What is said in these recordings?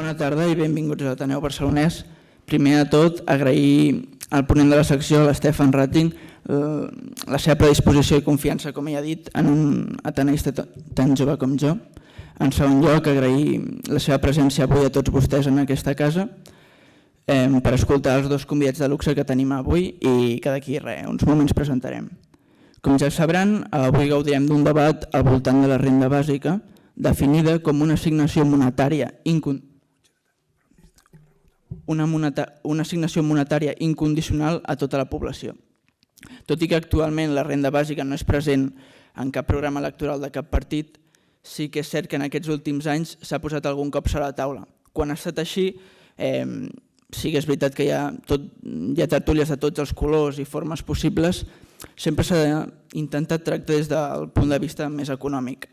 Bona tarda i benvinguts a l'Ateneu Barcelonès. Primer de tot, agrair al ponent de la secció, l'Stefan Rating, la seva predisposició i confiança, com ell ha dit, en un ateneista tan jove com jo. En segon lloc, agrair la seva presència avui a tots vostès en aquesta casa per escoltar els dos convidats de luxe que tenim avui i que d'aquí uns moments presentarem. Com ja sabran, avui gaudirem d'un debat al voltant de la renda bàsica, definida com una assignació monetària incondicional a tota la població. Tot i que actualment la renda bàsica no és present en cap programa electoral de cap partit, sí que és cert que en aquests últims anys s'ha posat algun cop sobre la taula. Quan ha estat així, sí que és veritat que hi ha tertúlies de tots els colors i formes possibles, sempre s'ha intentat tractar des del punt de vista més econòmic.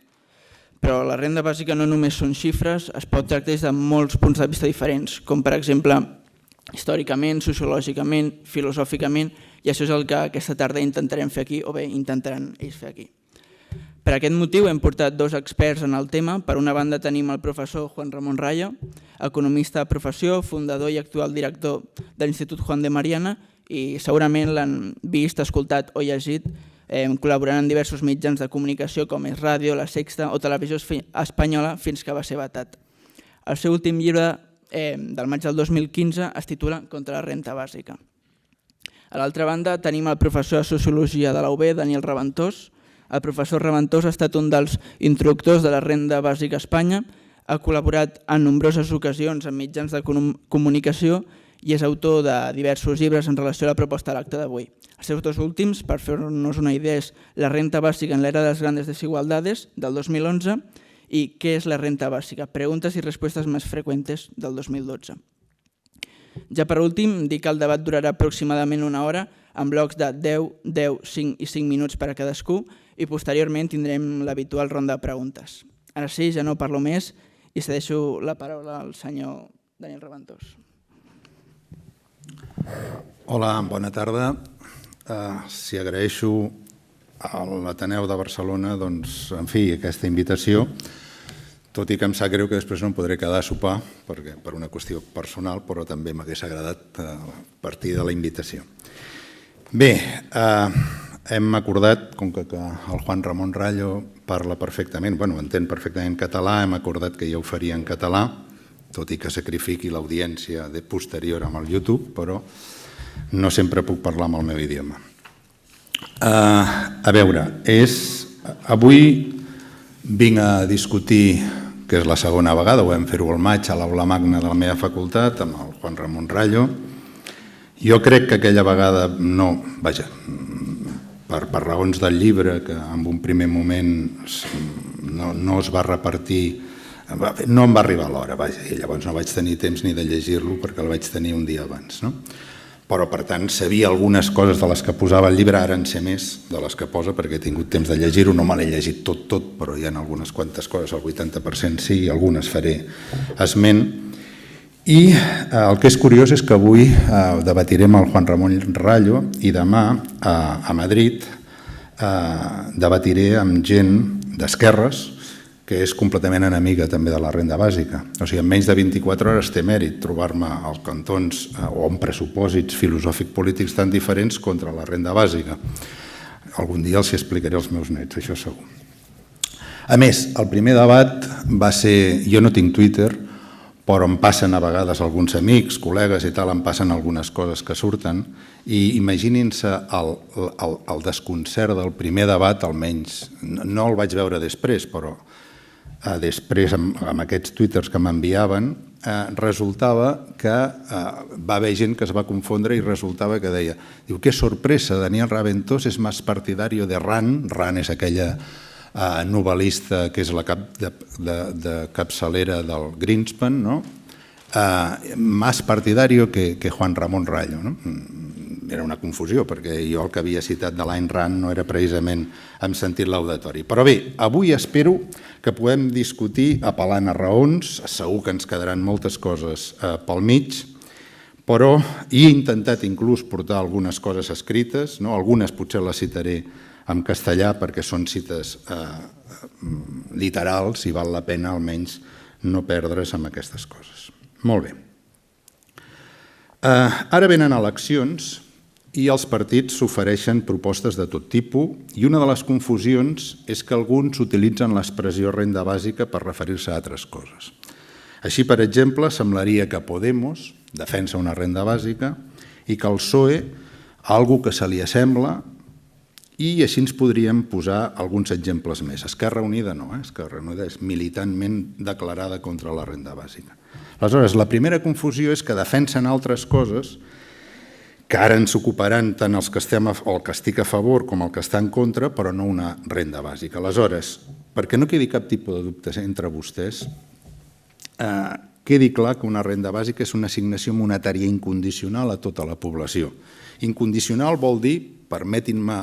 Però la renda bàsica no només són xifres, es pot tractar des de molts punts de vista diferents, com per exemple històricament, sociològicament, filosòficament, i això és el que aquesta tarda intentarem fer aquí, o bé intentaran ells fer aquí. Per aquest motiu hem portat dos experts en el tema. Per una banda tenim el professor Juan Ramón Rayo, economista de professió, fundador i actual director de l'Institut Juan de Mariana, i segurament l'han vist, escoltat o llegit col·laborant en diversos mitjans de comunicació com és Ràdio, La Sexta o Televisió Espanyola fins que va ser vetat. El seu últim llibre del maig del 2015 es titula Contra la renta bàsica. A l'altra banda tenim el professor de Sociologia de la UB, Daniel Raventós. El professor Raventós ha estat un dels introductors de la renda bàsica a Espanya, ha col·laborat en nombroses ocasions en mitjans de comunicació i és autor de diversos llibres en relació a la proposta de l'acte d'avui. Els seus dos últims, per fer-nos una idea, és La renta bàsica en l'era de les grandes desigualdades, del 2011, i Què és la renta bàsica? Preguntes i respostes més freqüentes, del 2012. Ja per últim, dic que el debat durarà aproximadament una hora, amb blocs de 10, 10, 5 i 5 minuts per a cadascú, i posteriorment tindrem l'habitual ronda de preguntes. Ara sí, ja no parlo més i cedeixo la paraula al senyor Daniel Raventós. Hola, bona tarda. Si agraeixo a l'Ateneu de Barcelona aquesta invitació, tot i que em sap greu que després no em podré quedar a sopar per una qüestió personal, però també m'hagués agradat partir de la invitació. Bé, hem acordat, com que el Juan Ramón Rayo parla perfectament, entén perfectament català, hem acordat que jo ho faria en català, tot i que sacrifiqui l'audiència posterior amb el YouTube, però no sempre puc parlar amb el meu idioma. A veure, avui vinc a discutir, que és la segona vegada, ho vam fer-ho al maig a l'aula magna de la meva facultat, amb el Juan Ramón Rayo. Jo crec que aquella vegada per raons del llibre, que en un primer moment no es va repartir, no em va arribar l'hora, i llavors no vaig tenir temps ni de llegir-lo perquè el vaig tenir un dia abans. Però, per tant, sabia algunes coses de les que posava el llibre, ara en sé més de les que posa perquè he tingut temps de llegir-ho, no me l'he llegit tot, però hi ha algunes quantes coses, el 80% sí, i algunes faré esment. I el que és curiós és que avui debatirem el Juan Ramón Rayo i demà a Madrid debatiré amb gent d'esquerres que és completament enemiga també de la renda bàsica. O sigui, en menys de 24 hores té mèrit trobar-me als cantons o en pressupòsits filosòfic-polítics tan diferents contra la renda bàsica. Algun dia els explicaré als meus nets, això segur. A més, el primer debat va ser... Jo no tinc Twitter, però em passen a vegades alguns amics, col·legues i tal, em passen algunes coses que surten, i imaginin-se el desconcert del primer debat, almenys. No el vaig veure després, però després amb aquests twitters que m'enviaven resultava que va haver gent que es va confondre i resultava que deia, diu, que sorpresa, Daniel Raventós és més partidario de Rand, Rand és aquella novel·lista que és la de capçalera del Greenspan, més partidario que Juan Ramón Rayo. Era una confusió, perquè jo el que havia citat de l'Ayn Rand no era precisament en sentit laudatori. Però bé, avui espero que puguem discutir apel·lant a raons, segur que ens quedaran moltes coses pel mig, però he intentat inclús portar algunes coses escrites, algunes potser les citaré en castellà perquè són cites literals i val la pena almenys no perdre's amb aquestes coses. Molt bé. Ara venen eleccions i els partits s'ofereixen propostes de tot tipus i una de les confusions és que alguns utilitzen l'expressió renda bàsica per referir-se a altres coses. Així, per exemple, semblaria que Podemos defensa una renda bàsica i que el PSOE algo que se li assembla, i així ens podríem posar alguns exemples més. Esquerra Unida no, Esquerra Unida és militantment declarada contra la renda bàsica. Aleshores, la primera confusió és que defensen altres coses que ara ens ocuparan tant els que estic a favor com el que està en contra, però no una renda bàsica. Aleshores, perquè no quedi cap tipus de dubte entre vostès, quedi clar que una renda bàsica és una assignació monetària incondicional a tota la població. Incondicional vol dir, permetin-me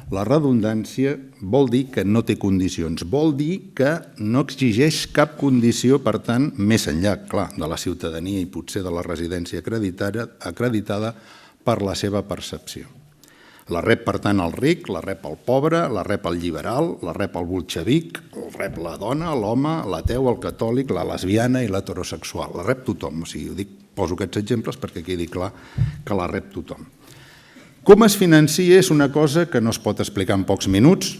la redundància, vol dir que no té condicions, vol dir que no exigeix cap condició, per tant, més enllà, clar, de la ciutadania i potser de la residència acreditada per la seva percepció. La rep, per tant, el ric, la rep el pobre, la rep el liberal, la rep el bolxevic, la rep la dona, l'home, l'ateu, el catòlic, la lesbiana i l'heterosexual. La rep tothom. O sigui, poso aquests exemples perquè quedi clar que la rep tothom. Com es financia és una cosa que no es pot explicar en pocs minuts.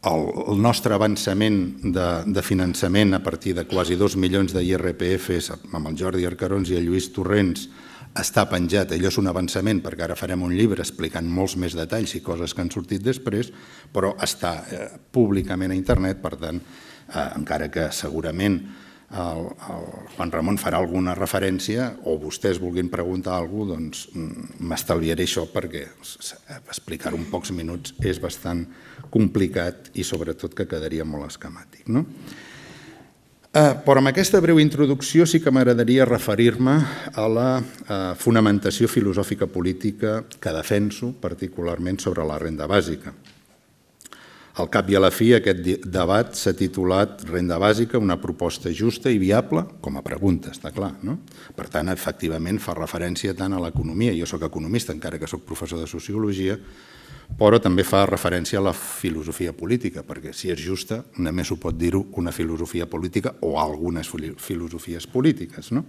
El nostre avançament de finançament a partir de quasi 2 milions d'IRPFs amb el Jordi Arcarons i el Lluís Torrents està penjat. Allò és un avançament perquè ara farem un llibre explicant molts més detalls i coses que han sortit després, però està públicament a internet, per tant, encara que segurament el Juan Ramon farà alguna referència o vostès vulguin preguntar alguna cosa, doncs m'estalviaré això perquè explicar-ho en pocs minuts és bastant complicat i sobretot que quedaria molt esquemàtic, no? Però amb aquesta breu introducció sí que m'agradaria referir-me a la fonamentació filosòfica política que defenso particularment sobre la renda bàsica. Al cap i a la fi, aquest debat s'ha titulat Renda bàsica, una proposta justa i viable? Com a pregunta, està clar, no? Per tant, efectivament, fa referència tant a l'economia, jo soc economista, encara que soc professor de sociologia, però també fa referència a la filosofia política, perquè si és justa, només ho pot dir-ho una filosofia política o algunes filosofies polítiques, no?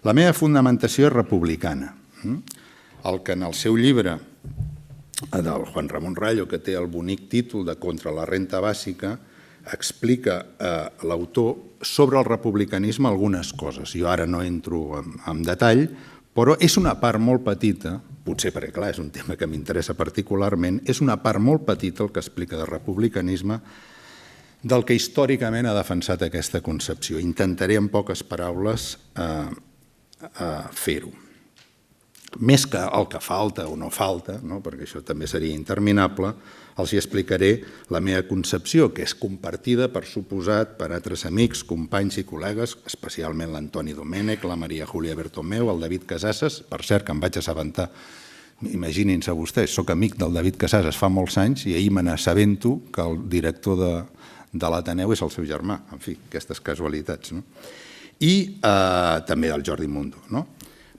La meva fundamentació és republicana. El que en el seu llibre del Juan Ramon Rayo, que té el bonic títol de Contra la renta bàsica, explica l'autor sobre el republicanisme algunes coses. Jo ara no entro en detall, però és una part molt petita, potser perquè, clar, és un tema que m'interessa particularment, és una part molt petita el que explica de republicanisme del que històricament ha defensat aquesta concepció. Intentaré en poques paraules fer-ho. Més que el que falta o no falta, perquè això també seria interminable, els hi explicaré la meva concepció, que és compartida, per suposat, per altres amics, companys i col·legues, especialment l'Antoni Domènech, la Maria Júlia Bertomeu, el David Casases, per cert, que em vaig assabentar, imaginin-se vostès, soc amic del David Casases fa molts anys i ahir me n'assabento que el director de l'Ateneu és el seu germà, en fi, aquestes casualitats. I també del Jordi Mundo,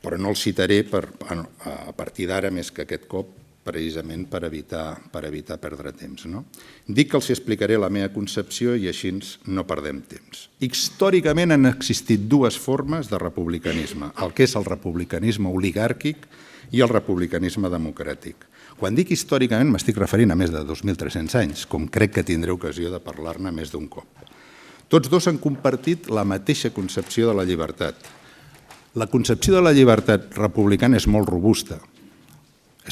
però no el citaré a partir d'ara més que aquest cop, precisament per evitar perdre temps. Dic que els explicaré la meva concepció i així no perdem temps. Històricament han existit dues formes de republicanisme, el que és el republicanisme oligàrquic i el republicanisme democràtic. Quan dic històricament m'estic referint a més de 2.300 anys, com crec que tindré ocasió de parlar-ne més d'un cop. Tots dos han compartit la mateixa concepció de la llibertat. La concepció de la llibertat republicana és molt robusta.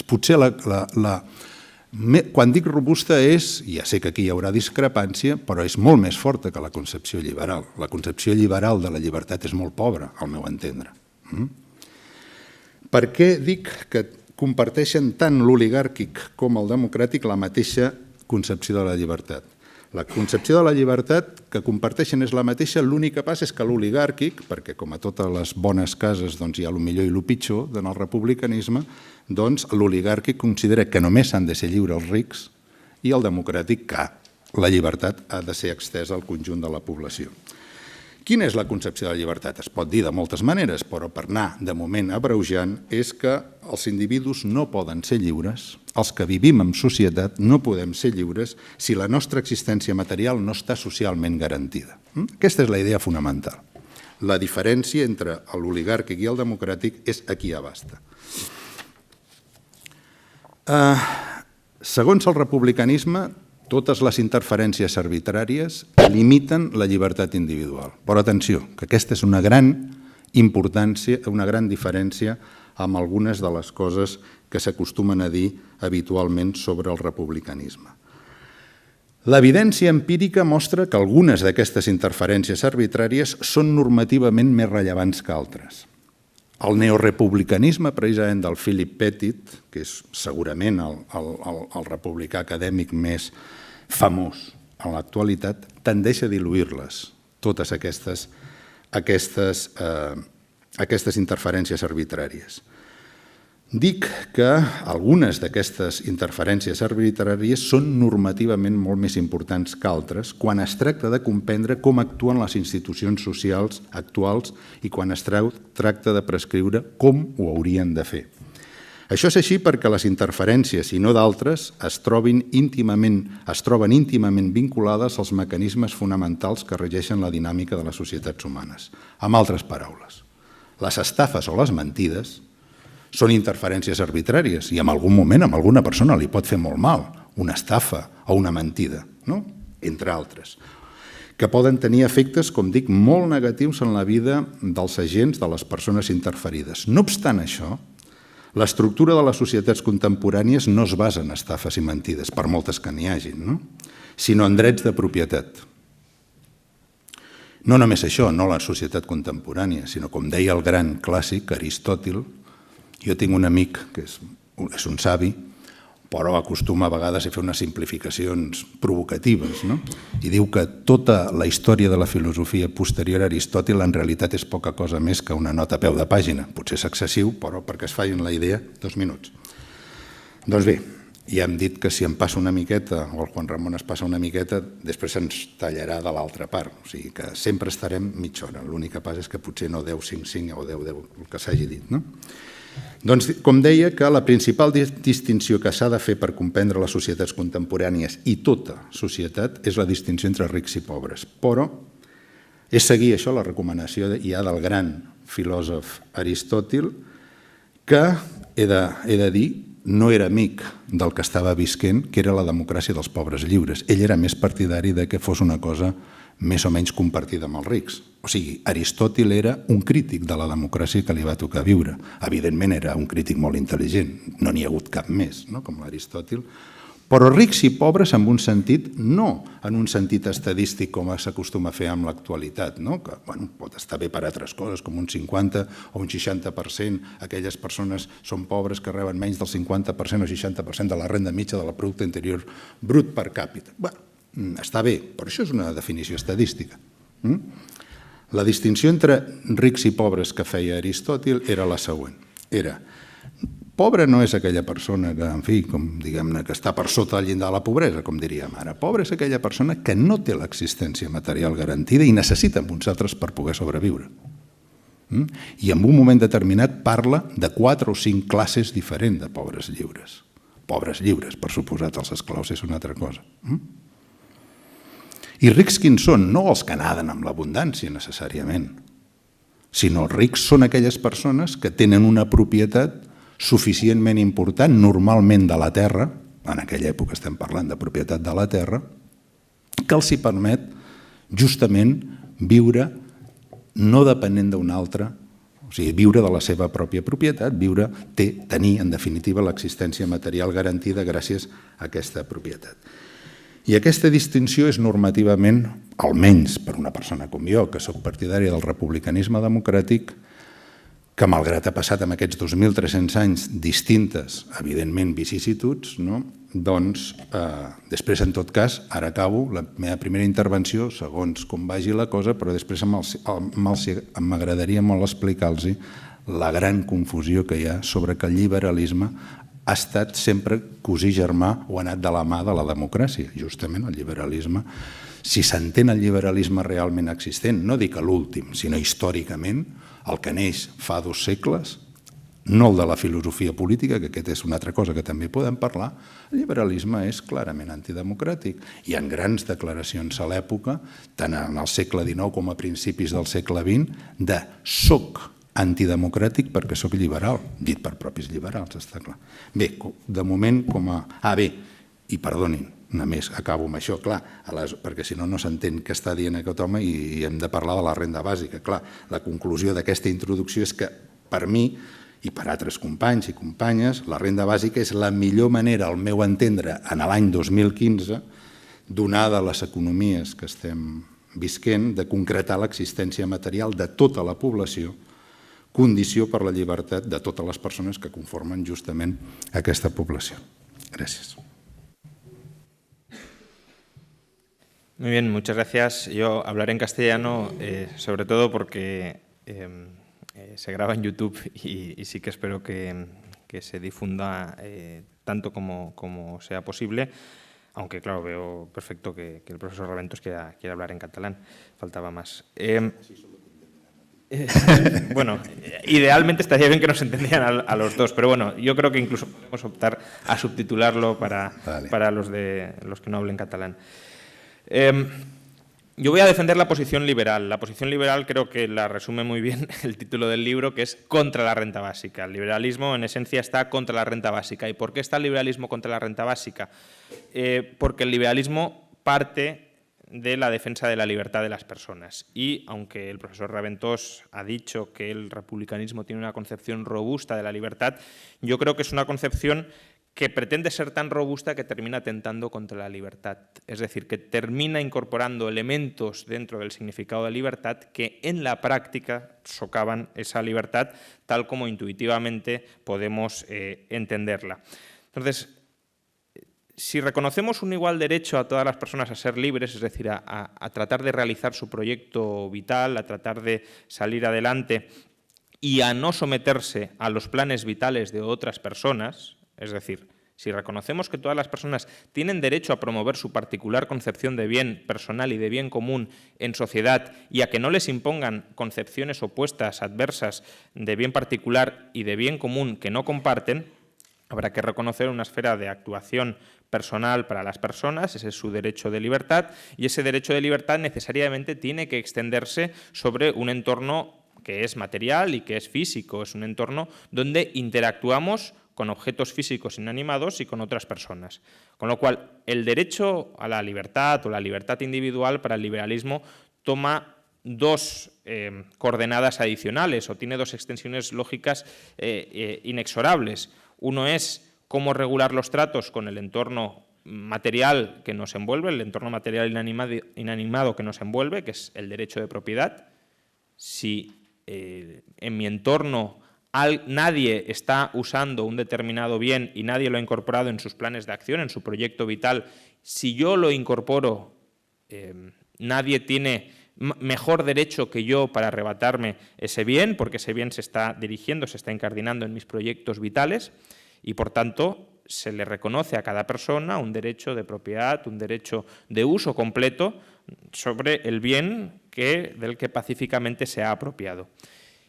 Potser quan dic robusta és, ja sé que aquí hi haurà discrepància, però és molt més forta que la concepció liberal. La concepció liberal de la llibertat és molt pobra, al meu entendre. Per què dic que comparteixen tant l'oligàrquic com el democràtic la mateixa concepció de la llibertat? La concepció de la llibertat que comparteixen és la mateixa, l'únic que passa és que l'oligàrquic, perquè com a totes les bones cases hi ha el millor i el pitjor en el republicanisme, doncs l'oligàrquic considera que només han de ser lliures els rics i el democràtic que la llibertat ha de ser extesa al conjunt de la població. Quina és la concepció de la llibertat? Es pot dir de moltes maneres, però per anar de moment abreujant és que els individus no poden ser lliures, els que vivim en societat no podem ser lliures si la nostra existència material no està socialment garantida. Aquesta és la idea fonamental. La diferència entre l'oligàrquic i el democràtic és aquí abasta. Segons el republicanisme, totes les interferències arbitràries limiten la llibertat individual. Però atenció, que aquesta és una gran importància, una gran diferència amb algunes de les coses que s'acostumen a dir habitualment sobre el republicanisme. L'evidència empírica mostra que algunes d'aquestes interferències arbitràries són normativament més rellevants que altres. El neorepublicanisme, precisament del Philip Pettit, que és segurament el republicà acadèmic més famós en l'actualitat, tendeix a diluir-les, totes aquestes interferències arbitràries. Dic que algunes d'aquestes interferències arbitràries són normativament molt més importants que altres quan es tracta de comprendre com actuen les institucions socials actuals i quan es tracta de prescriure com ho haurien de fer. Això és així perquè les interferències, i no d'altres, es troben íntimament vinculades als mecanismes fonamentals que regeixen la dinàmica de les societats humanes. Amb altres paraules, les estafes o les mentides són interferències arbitràries i en algun moment a alguna persona li pot fer molt mal, una estafa o una mentida, entre altres, que poden tenir efectes, com dic, molt negatius en la vida dels agents, de les persones interferides. No obstant això, l'estructura de les societats contemporànies no es basa en estafes i mentides, per moltes que n'hi hagin, sinó en drets de propietat. No només això, no la societat contemporània, sinó, com deia el gran clàssic Aristòtil, jo tinc un amic que és un savi, però acostuma a vegades a fer unes simplificacions provocatives, i diu que tota la història de la filosofia posterior a Aristòtil en realitat és poca cosa més que una nota a peu de pàgina. Potser és excessiu, però perquè es facin la idea, 2 minuts. Doncs bé, ja hem dit que si em passa una miqueta, o el Juan Ramon es passa una miqueta, després ens tallarà de l'altra part. O sigui que sempre estarem mitja hora. L'únic que passa és que potser no 10-5-5 o 10-10, el que s'hagi dit, Doncs, com deia, que la principal distinció que s'ha de fer per comprendre les societats contemporànies i tota societat és la distinció entre rics i pobres. Però és seguir això, la recomanació ja del gran filòsof Aristòtil, que, he de dir, no era amic del que estava visquent, que era la democràcia dels pobres lliures. Ell era més partidari de que fos una cosa més o menys compartida amb els rics. O sigui, Aristòtil era un crític de la democràcia que li va tocar viure. Evidentment era un crític molt intel·ligent, no n'hi ha hagut cap més, com l'Aristòtil, però rics i pobres en un sentit, no en un sentit estadístic com s'acostuma a fer amb l'actualitat, que pot estar bé per altres coses, com un 50 o un 60%, aquelles persones són pobres que reben menys del 50% o 60% de la renda mitja del producte interior brut per càpita. Està bé, però això és una definició estadística. La distinció entre rics i pobres que feia Aristòtil era la següent. Pobre no és aquella persona que, en fi, diguem-ne, que està per sota del llindar de la pobresa, com diríem ara. Pobre és aquella persona que no té l'existència material garantida i necessita uns altres per poder sobreviure. I en un moment determinat parla de 4 o 5 classes diferents de pobres lliures. Pobres lliures, per suposat, els esclaus és una altra cosa. I rics quins són? No els que naden amb l'abundància, necessàriament, sinó els rics són aquelles persones que tenen una propietat suficientment important, normalment de la terra, en aquella època estem parlant de propietat de la terra, que els hi permet justament viure no depenent d'un altre, o sigui, viure de la seva pròpia propietat, tenir, en definitiva, l'existència material garantida gràcies a aquesta propietat. I aquesta distinció és normativament, almenys per una persona com jo, que soc partidària del republicanisme democràtic, que malgrat ha passat amb aquests 2.300 anys distintes, evidentment, vicissituds, doncs, després, en tot cas, ara acabo la meva primera intervenció, segons com vagi la cosa, però després m'agradaria molt explicar-los la gran confusió que hi ha sobre que el liberalisme ha estat sempre cosí germà o ha anat de la mà de la democràcia. Justament el liberalisme, si s'entén el liberalisme realment existent, no dic a l'últim, sinó històricament, el que neix fa 2 segles, no el de la filosofia política, que aquest és una altra cosa que també podem parlar. El liberalisme és clarament antidemocràtic. Hi ha grans declaracions a l'època, tant en el segle XIX com a principis del segle XX, de soc antidemocràtic perquè soc liberal, dit per propis liberals, està clar. Bé, de moment com a... bé, i perdonin, només acabo amb això, clar, perquè si no, no s'entén què està dient aquest home i hem de parlar de la renda bàsica. Clar, la conclusió d'aquesta introducció és que, per mi, i per altres companys i companyes, la renda bàsica és la millor manera, al meu entendre, en l'any 2015, donada les economies que estem visquent, de concretar l'existència material de tota la població, condició per la llibertat de totes les persones que conformen justament aquesta població. Gràcies. Muy bien, muchas gracias. Yo hablaré en castellano, sobre todo porque se graba en YouTube y sí que espero que se difunda tanto como sea posible, aunque claro, veo perfecto que el profesor Raventós quiera hablar en catalán, faltaba más. Bueno, idealmente estaría bien que nos entendieran a los dos, pero bueno, yo creo que incluso podemos optar a subtitularlo para los que no hablen catalán. Yo voy a defender la posición liberal. La posición liberal creo que la resume muy bien el título del libro, que es contra la renta básica. El liberalismo, en esencia, está contra la renta básica. ¿Y por qué está el liberalismo contra la renta básica? Porque el liberalismo parte de la defensa de la libertad de las personas. Y aunque el profesor Raventós ha dicho que el republicanismo tiene una concepción robusta de la libertad, yo creo que es una concepción que pretende ser tan robusta que termina atentando contra la libertad. Es decir, que termina incorporando elementos dentro del significado de libertad que en la práctica socavan esa libertad tal como intuitivamente podemos entenderla. Entonces, si reconocemos un igual derecho a todas las personas a ser libres, es decir, a tratar de realizar su proyecto vital, a tratar de salir adelante y a no someterse a los planes vitales de otras personas, es decir, si reconocemos que todas las personas tienen derecho a promover su particular concepción de bien personal y de bien común en sociedad y a que no les impongan concepciones opuestas, adversas, de bien particular y de bien común que no comparten, habrá que reconocer una esfera de actuación personal para las personas, ese es su derecho de libertad, y ese derecho de libertad necesariamente tiene que extenderse sobre un entorno que es material y que es físico, es un entorno donde interactuamos con objetos físicos inanimados y con otras personas. Con lo cual, el derecho a la libertad o la libertad individual para el liberalismo toma dos coordenadas adicionales o tiene dos extensiones lógicas inexorables. Uno es cómo regular los tratos con el entorno material que nos envuelve, el entorno material inanimado que nos envuelve, que es el derecho de propiedad. Si en mi entorno nadie está usando un determinado bien y nadie lo ha incorporado en sus planes de acción, en su proyecto vital, si yo lo incorporo, nadie tiene mejor derecho que yo para arrebatarme ese bien, porque ese bien se está dirigiendo, se está incardinando en mis proyectos vitales y, por tanto, se le reconoce a cada persona un derecho de propiedad, un derecho de uso completo sobre el bien del que pacíficamente se ha apropiado.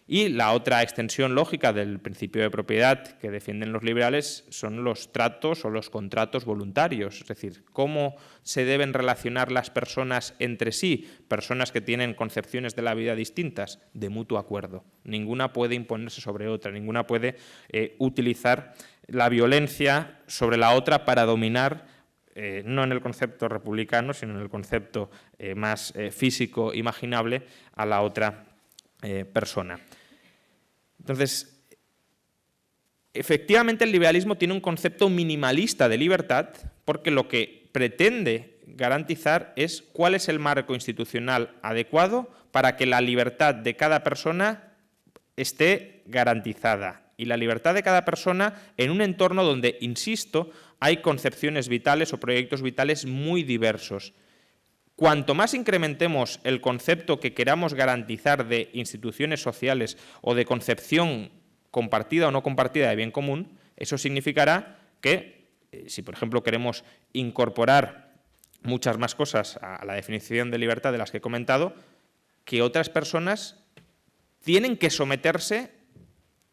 Y la otra extensión lógica del principio de propiedad que defienden los liberales son los tratos o los contratos voluntarios, es decir, cómo se deben relacionar las personas entre sí, personas que tienen concepciones de la vida distintas, de mutuo acuerdo. Ninguna puede imponerse sobre otra, ninguna puede utilizar la violencia sobre la otra para dominar, no en el concepto republicano, sino en el concepto más físico, imaginable, a la otra persona. Entonces, efectivamente el liberalismo tiene un concepto minimalista de libertad porque lo que pretende garantizar es cuál es el marco institucional adecuado para que la libertad de cada persona esté garantizada. Y la libertad de cada persona en un entorno donde, insisto, hay concepciones vitales o proyectos vitales muy diversos. Cuanto más incrementemos el concepto que queramos garantizar de instituciones sociales o de concepción compartida o no compartida de bien común, eso significará que, si por ejemplo queremos incorporar muchas más cosas a la definición de libertad de las que he comentado, que otras personas tienen que someterse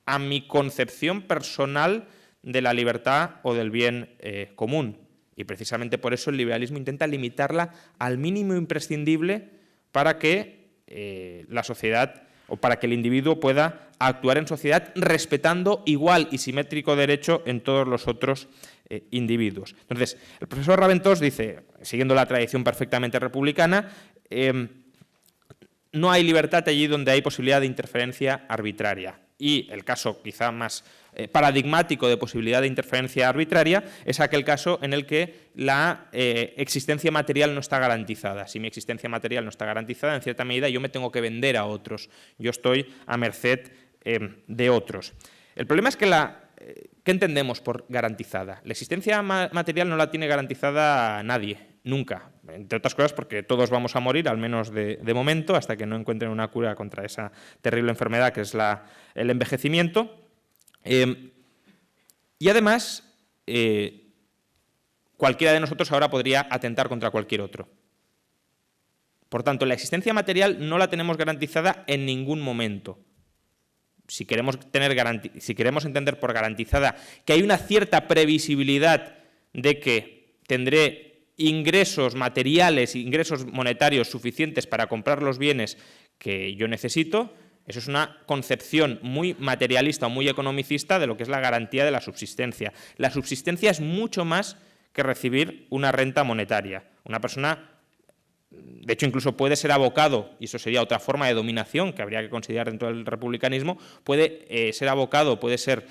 a mi concepción personal de la libertad o del bien común. Y precisamente por eso el liberalismo intenta limitarla al mínimo imprescindible para que la sociedad o para que el individuo pueda actuar en sociedad respetando igual y simétrico derecho en todos los otros individuos. Entonces, el profesor Raventós dice, siguiendo la tradición perfectamente republicana, no hay libertad allí donde hay posibilidad de interferencia arbitraria. Y el caso quizá más paradigmático de posibilidad de interferencia arbitraria es aquel caso en el que la existencia material no está garantizada. Si mi existencia material no está garantizada, en cierta medida yo me tengo que vender a otros. Yo estoy a merced de otros. El problema es que ¿qué entendemos por garantizada? La existencia material no la tiene garantizada nadie, nunca. Entre otras cosas porque todos vamos a morir, al menos de momento, hasta que no encuentren una cura contra esa terrible enfermedad que es el envejecimiento. Y además, cualquiera de nosotros ahora podría atentar contra cualquier otro. Por tanto, la existencia material no la tenemos garantizada en ningún momento. Si queremos entender por garantizada que hay una cierta previsibilidad de que tendré ingresos materiales, ingresos monetarios suficientes para comprar los bienes que yo necesito, eso es una concepción muy materialista o muy economicista de lo que es la garantía de la subsistencia. La subsistencia es mucho más que recibir una renta monetaria. Una persona, de hecho, incluso puede ser abocado, y eso sería otra forma de dominación que habría que considerar dentro del republicanismo, puede ser abocado, puede ser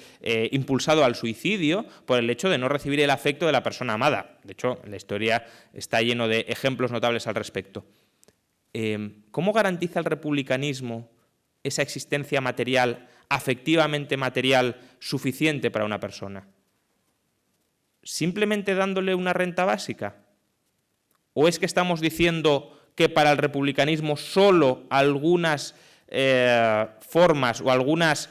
impulsado al suicidio por el hecho de no recibir el afecto de la persona amada. De hecho, la historia está lleno de ejemplos notables al respecto. ¿Cómo garantiza el republicanismo esa existencia material, afectivamente material, suficiente para una persona? ¿Simplemente dándole una renta básica? ¿O es que estamos diciendo que para el republicanismo solo algunas formas o algunas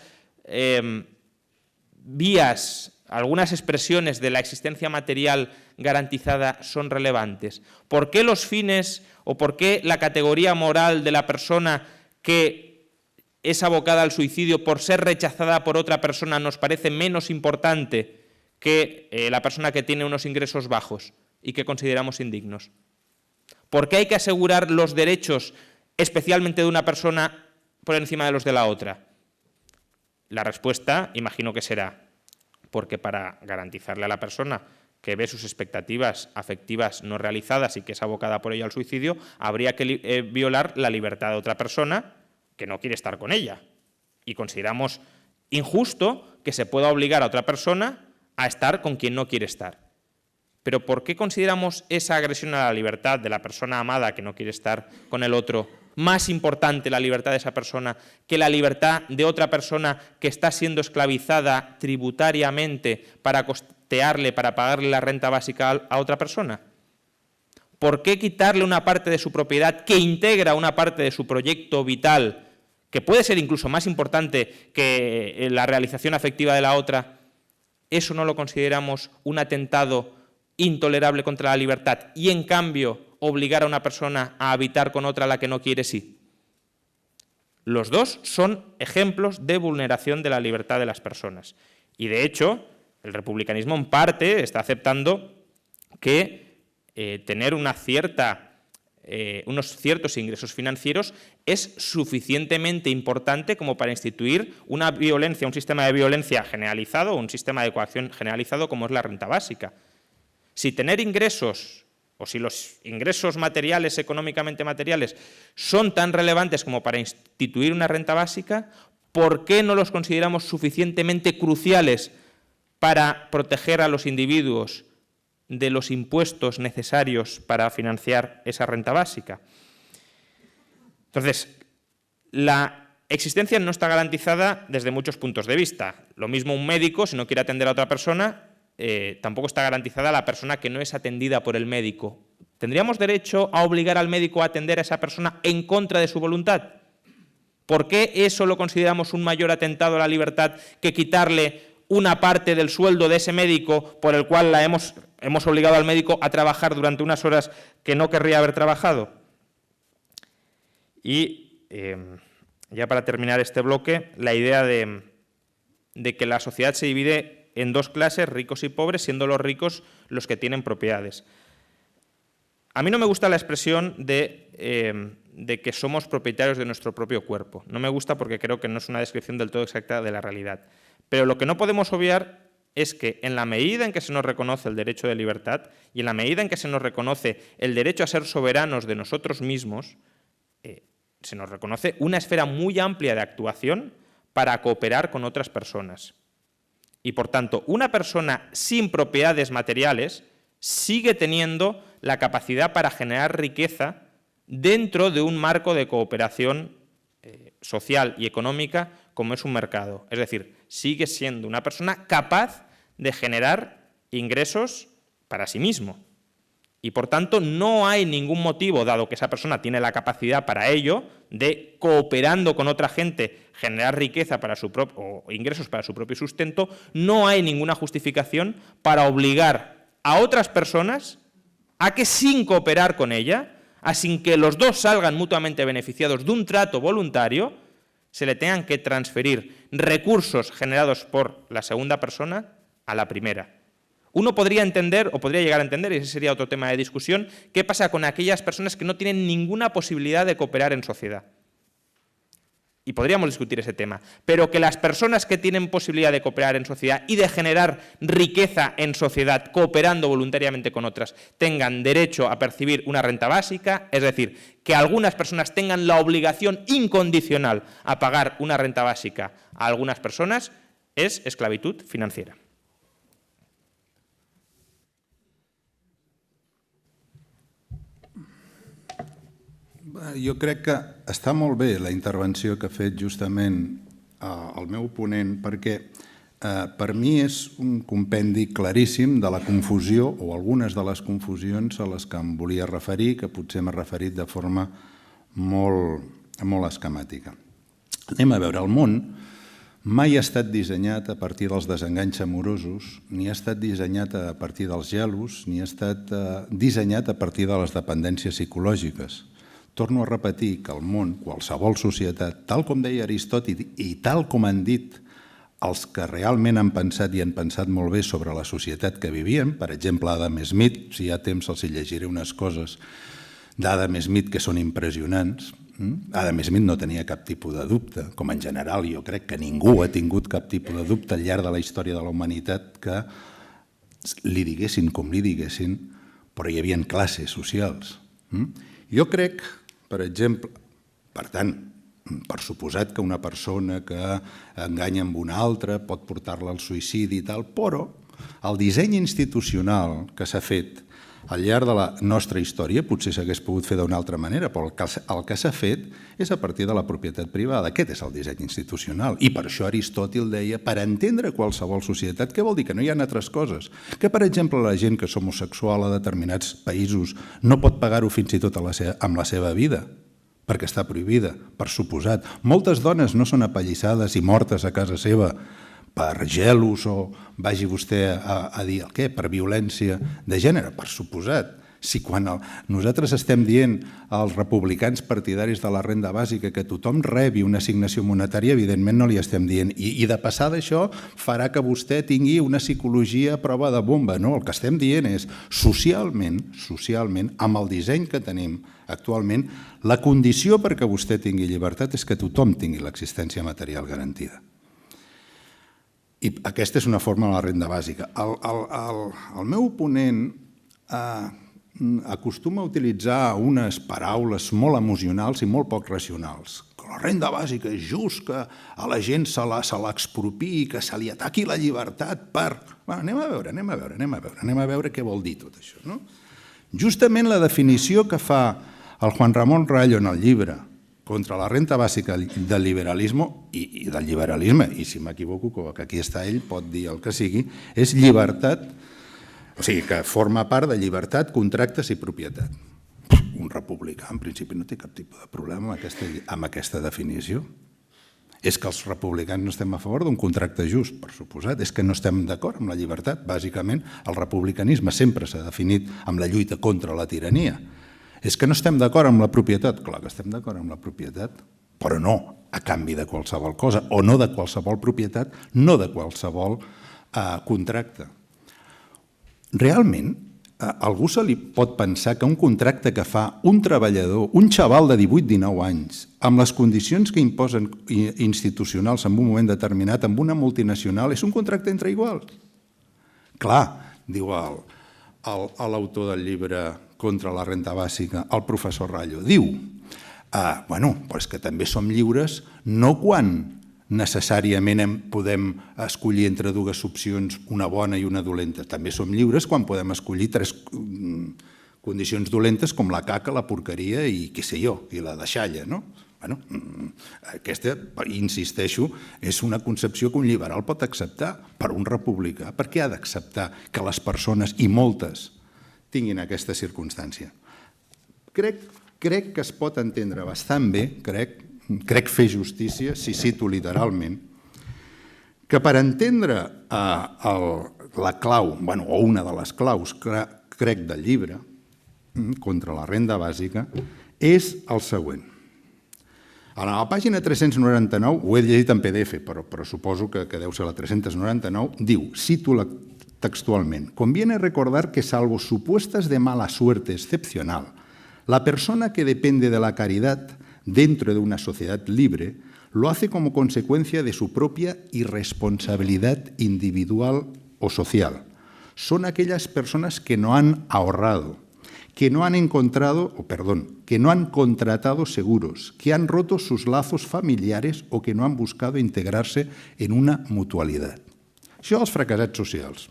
vías, algunas expresiones de la existencia material garantizada son relevantes? ¿Por qué los fines o por qué la categoría moral de la persona que es abocada al suicidio por ser rechazada por otra persona nos parece menos importante que la persona que tiene unos ingresos bajos y que consideramos indignos? ¿Por qué hay que asegurar los derechos, especialmente de una persona, por encima de los de la otra? La respuesta, imagino que será porque para garantizarle a la persona que ve sus expectativas afectivas no realizadas y que es abocada por ello al suicidio, habría que violar la libertad de otra persona que no quiere estar con ella. Y consideramos injusto que se pueda obligar a otra persona a estar con quien no quiere estar. Pero ¿por qué consideramos esa agresión a la libertad de la persona amada que no quiere estar con el otro más importante, la libertad de esa persona, que la libertad de otra persona que está siendo esclavizada tributariamente para costearle, para pagarle la renta básica a otra persona? ¿Por qué quitarle una parte de su propiedad que integra una parte de su proyecto vital, que puede ser incluso más importante que la realización afectiva de la otra? Eso no lo consideramos un atentado intolerable contra la libertad y, en cambio, obligar a una persona a habitar con otra a la que no quiere sí. Los dos son ejemplos de vulneración de la libertad de las personas. Y, de hecho, el republicanismo en parte está aceptando que tener unos ciertos ingresos financieros es suficientemente importante como para instituir una violencia, un sistema de violencia generalizado, un sistema de coacción generalizado como es la renta básica. Si tener ingresos, o si los ingresos materiales, económicamente materiales, son tan relevantes como para instituir una renta básica, ¿por qué no los consideramos suficientemente cruciales para proteger a los individuos de los impuestos necesarios para financiar esa renta básica? Entonces, la existencia no está garantizada desde muchos puntos de vista. Lo mismo un médico, si no quiere atender a otra persona, tampoco está garantizada la persona que no es atendida por el médico. ¿Tendríamos derecho a obligar al médico a atender a esa persona en contra de su voluntad? ¿Por qué eso lo consideramos un mayor atentado a la libertad que quitarle una parte del sueldo de ese médico por el cual hemos obligado al médico a trabajar durante unas horas que no querría haber trabajado? Y ya para terminar este bloque, la idea de de que la sociedad se divide en dos clases, ricos y pobres, siendo los ricos los que tienen propiedades. A mí no me gusta la expresión de que somos propietarios de nuestro propio cuerpo. No me gusta porque creo que no es una descripción del todo exacta de la realidad. Pero lo que no podemos obviar es que en la medida en que se nos reconoce el derecho de libertad y en la medida en que se nos reconoce el derecho a ser soberanos de nosotros mismos, se nos reconoce una esfera muy amplia de actuación para cooperar con otras personas. Y por tanto, una persona sin propiedades materiales sigue teniendo la capacidad para generar riqueza dentro de un marco de cooperación social y económica como es un mercado. Es decir, sigue siendo una persona capaz de generar ingresos para sí mismo. Y por tanto no hay ningún motivo, dado que esa persona tiene la capacidad para ello, de cooperando con otra gente generar riqueza para o ingresos para su propio sustento, no hay ninguna justificación para obligar a otras personas a que sin cooperar con ella, sin que los dos salgan mutuamente beneficiados de un trato voluntario, se le tengan que transferir recursos generados por la segunda persona a la primera. Uno podría entender, o podría llegar a entender, y ese sería otro tema de discusión, qué pasa con aquellas personas que no tienen ninguna posibilidad de cooperar en sociedad. Y podríamos discutir ese tema. Pero que las personas que tienen posibilidad de cooperar en sociedad y de generar riqueza en sociedad cooperando voluntariamente con otras tengan derecho a percibir una renta básica, es decir, que algunas personas tengan la obligación incondicional a pagar una renta básica a algunas personas, es esclavitud financiera. Jo crec que està molt bé la intervenció que ha fet justament el meu oponent, perquè per mi és un compendi claríssim de la confusió o algunes de les confusions a les que em volia referir, que potser m'he referit de forma molt esquemàtica. Anem a veure, el món mai ha estat dissenyat a partir dels desenganys amorosos, ni ha estat dissenyat a partir dels gelos, ni ha estat dissenyat a partir de les dependències psicològiques. Torno a repetir que el món, qualsevol societat, tal com deia Aristòtil i tal com han dit els que realment han pensat i han pensat molt bé sobre la societat que vivíem, per exemple, Adam Smith, si hi ha temps els llegiré unes coses d'Adam Smith que són impressionants. Adam Smith no tenia cap tipus de dubte, com en general jo crec que ningú ha tingut cap tipus de dubte al llarg de la història de la humanitat que li diguessin com li diguessin, però hi havia classes socials. Jo crec, per exemple, per tant, per suposat que una persona que enganya amb una altra pot portar-la al suïcidi i tal, però el disseny institucional que s'ha fet al llarg de la nostra història potser s'hagués pogut fer d'una altra manera, però el que s'ha fet és a partir de la propietat privada. Aquest és el disseny institucional. I per això Aristòtil deia, per entendre qualsevol societat, què vol dir? Que no hi ha altres coses. Que, per exemple, la gent que és homosexual a determinats països no pot pagar-ho fins i tot amb la seva vida, perquè està prohibida, per suposat. Moltes dones no són apallissades i mortes a casa seva per gelos o vagi vostè a dir el què, per violència de gènere, per suposat. Si quan nosaltres estem dient als republicans partidaris de la renda bàsica que tothom rebi una assignació monetària, evidentment no li estem dient. I de passada això farà que vostè tingui una psicologia a prova de bomba. No, el que estem dient és socialment, amb el disseny que tenim actualment, la condició perquè vostè tingui llibertat és que tothom tingui l'existència material garantida. I aquesta és una forma de la renda bàsica. El meu oponent acostuma a utilitzar unes paraules molt emocionals i molt poc racionals. Que la renda bàsica és just que a la gent se l'expropiï, que se li ataqui la llibertat per... Anem a veure què vol dir tot això. Justament la definició que fa el Juan Ramón Rayo en el llibre contra la renta bàsica del liberalisme, i si m'equivoco, que aquí està ell, pot dir el que sigui, és llibertat, o sigui, que forma part de llibertat, contractes i propietat. Un republicà, en principi, no té cap tipus de problema amb aquesta definició. És que els republicans no estem a favor d'un contracte just, per suposat. És que no estem d'acord amb la llibertat. Bàsicament, el republicanisme sempre s'ha definit amb la lluita contra la tirania. És que no estem d'acord amb la propietat. Clar que estem d'acord amb la propietat. però no a canvi de qualsevol cosa, o no de qualsevol propietat, no de qualsevol contracte. Realment, a algú se li pot pensar que un contracte que fa un treballador, un xaval de 18-19 anys, amb les condicions que imposen institucionals en un moment determinat, amb una multinacional, és un contracte entre iguals? Clar, diu l'autor del llibre Contra la renta bàsica, el professor Rallo, diu, bueno, però és que també som lliures no quan necessàriament podem escollir entre dues opcions, una bona i una dolenta. També som lliures quan podem escollir tres condicions dolentes com la caca, la porqueria i què sé jo, i la deixalla, no? Aquesta, insisteixo, és una concepció que un liberal pot acceptar, per un republicà. Per què ha d'acceptar que les persones, i moltes, tinguin aquesta circumstància? Crec que es pot entendre bastant bé, crec fer justícia, si cito literalment, que per entendre la clau, o una de les claus, crec, del llibre, contra la renda bàsica, és el següent. A la pàgina 399, ho he llegit en PDF, però suposo que deu ser la 399, diu, cito textualment, conviene recordar que salvo supuestas de mala suerte excepcional, la persona que depende de la caridad dentro de una sociedad libre lo hace como consecuencia de su propia irresponsabilidad individual o social. Son aquellas personas que no han ahorrado, que no han contratado seguros, que han roto sus lazos familiares o que no han buscado integrarse en una mutualidad. Això els fracassats socials.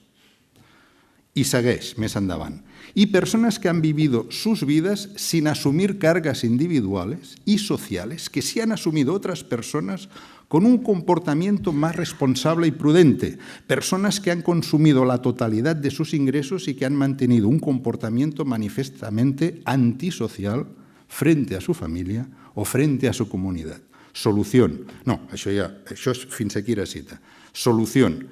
Y segueix més endavant. Y personas que han vivido sus vidas sin asumir cargas individuales y sociales que sí han asumido otras personas con un comportamiento más responsable y prudente. Personas que han consumido la totalidad de sus ingresos y que han mantenido un comportamiento manifiestamente antisocial frente a su familia o frente a su comunidad. Solución. No, això fins aquí era cita. Solución.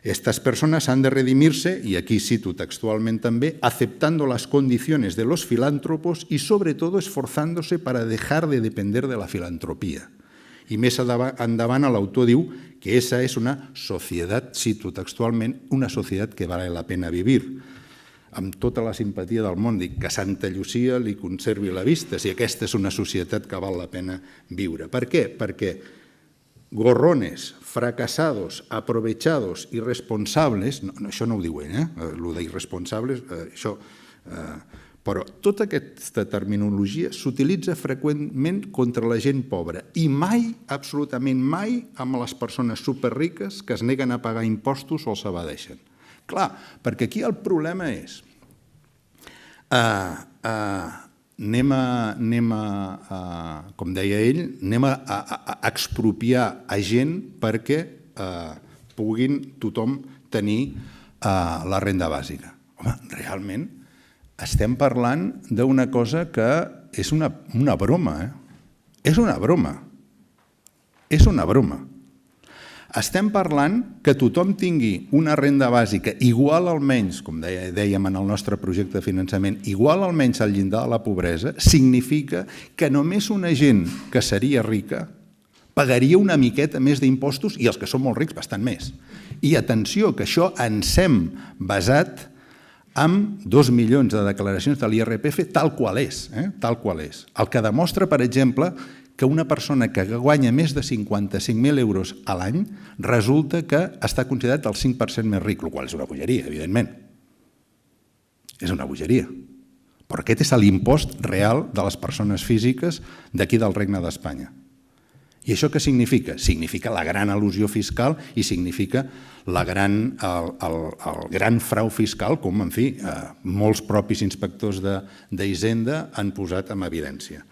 Estas personas han de redimirse, y aquí cito textualmente también, aceptando las condiciones de los filántropos y sobre todo esforzándose para dejar de depender de la filantropía. I més endavant l'autor diu que esa és una societat, cito textualment, una societat que vale la pena vivir. Amb tota la simpatia del món dic que Santa Llucia li conservi la vista, si aquesta és una societat que val la pena viure. Per què? Perquè gorrones, fracasados, aprovechados, irresponsables, això no ho diu ell, el d'irresponsables, això... Però tota aquesta terminologia s'utilitza freqüentment contra la gent pobra i mai, absolutament mai, amb les persones superriques que es neguen a pagar impostos o els evadeixen. Clar, perquè aquí el problema és com deia ell, anem a expropiar a gent perquè puguin tothom tenir la renda bàsica. Home, realment estem parlant d'una cosa que és una broma. És una broma. És una broma. Estem parlant que tothom tingui una renda bàsica igual almenys, com dèiem en el nostre projecte de finançament, igual almenys al llindar de la pobresa, significa que només una gent que seria rica pagaria una miqueta més d'impostos i els que són molt rics bastant més. I atenció, que això ens hem basat amb 2 milions de declaracions de l'IRPF tal qual és. El que demostra, per exemple, que una persona que guanya més de 55.000 euros a l'any resulta que està considerat el 5% més ric, el qual és una bogeria, evidentment. És una bogeria. Però aquest és l'impost real de les persones físiques d'aquí del Regne d'Espanya. I això què significa? Significa la gran elusió fiscal i significa el gran frau fiscal, com, en fi, molts propis inspectors d'Hisenda han posat en evidència.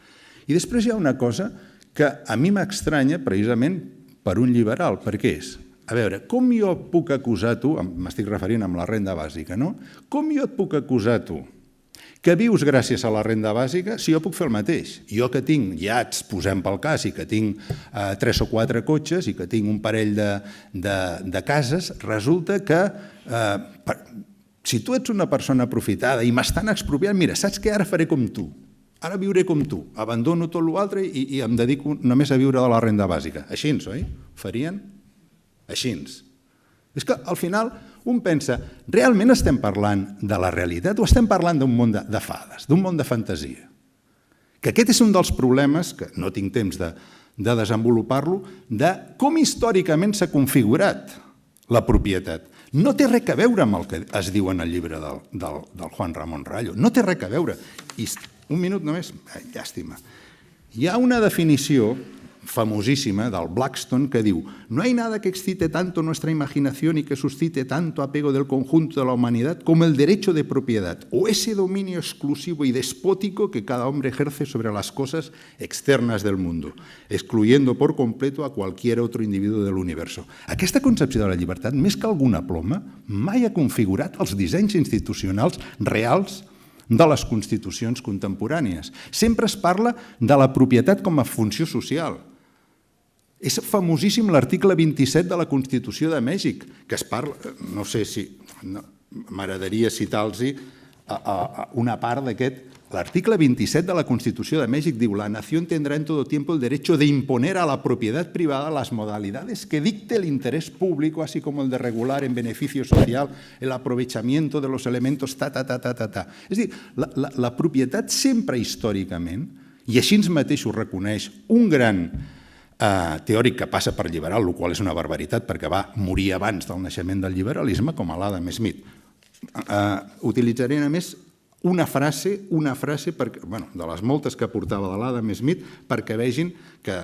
I després hi ha una cosa que a mi m'estranya precisament per un liberal, perquè és, a veure, com jo et puc acusar tu, m'estic referint amb la renda bàsica, no? Com jo et puc acusar tu que vius gràcies a la renda bàsica si jo puc fer el mateix? Jo que tinc iats, posem pel cas, i que tinc 3 o 4 cotxes i que tinc un parell de cases, resulta que si tu ets una persona aprofitada i m'estan expropiant, mira, saps què? Ara faré com tu. ara viuré com tu, abandono tot l'altre i em dedico només a viure de la renda bàsica. Així, oi? Farien? Així. És que al final un pensa, realment estem parlant de la realitat o estem parlant d'un món de fades, d'un món de fantasia? Que aquest és un dels problemes, que no tinc temps de desenvolupar-lo, de com històricament s'ha configurat la propietat. No té res a veure amb el que es diu en el llibre del Juan Ramón Rayo. No té res a veure. I un minut només? Llàstima. Hi ha una definició famosísima del Blackstone que diu: no hay nada que excite tanto nuestra imaginación y que suscite tanto apego del conjunto de la humanidad como el derecho de propiedad o ese dominio exclusivo y despótico que cada hombre ejerce sobre las cosas externas del mundo, excluyendo por completo a cualquier otro individuo del universo. Aquesta concepció de la llibertat, més que alguna ploma, mai ha configurat els dissenys institucionals reals de les constitucions contemporànies. Sempre es parla de la propietat com a funció social. És famosíssim l'article 27 de la Constitució de Mèxic, que es parla, no sé si m'agradaria citar-los una part d'aquest. L'article 27 de la Constitució de Mèxic diu: la nación tendrá en todo tiempo el derecho de imponer a la propiedad privada las modalidades que dicte el interés público, así como el de regular en beneficio social el aprovechamiento de los elementos És a dir, la propietat sempre històricament, i així mateix ho reconeix un gran teòric que passa per liberal, el qual és una barbaritat perquè va morir abans del naixement del liberalisme, com l'Adam Smith. Utilitzaré només una frase de les moltes que portava de l'Adam Smith perquè vegin que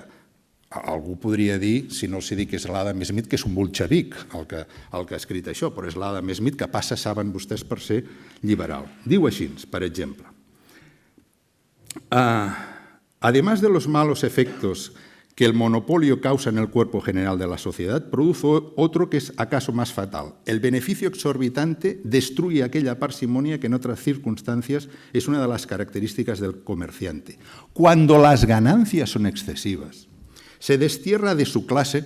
algú podria dir, si no els dic que és l'Adam Smith, que és un bolxevic el que ha escrit això, però és l'Adam Smith que passa, saben vostès, per ser liberal. Diu així, per exemple: además de los malos efectos que el monopolio causa en el cuerpo general de la sociedad, produce otro que es acaso más fatal. El beneficio exorbitante destruye aquella parsimonia que en otras circunstancias es una de las características del comerciante. Cuando las ganancias son excesivas, se destierra de su clase,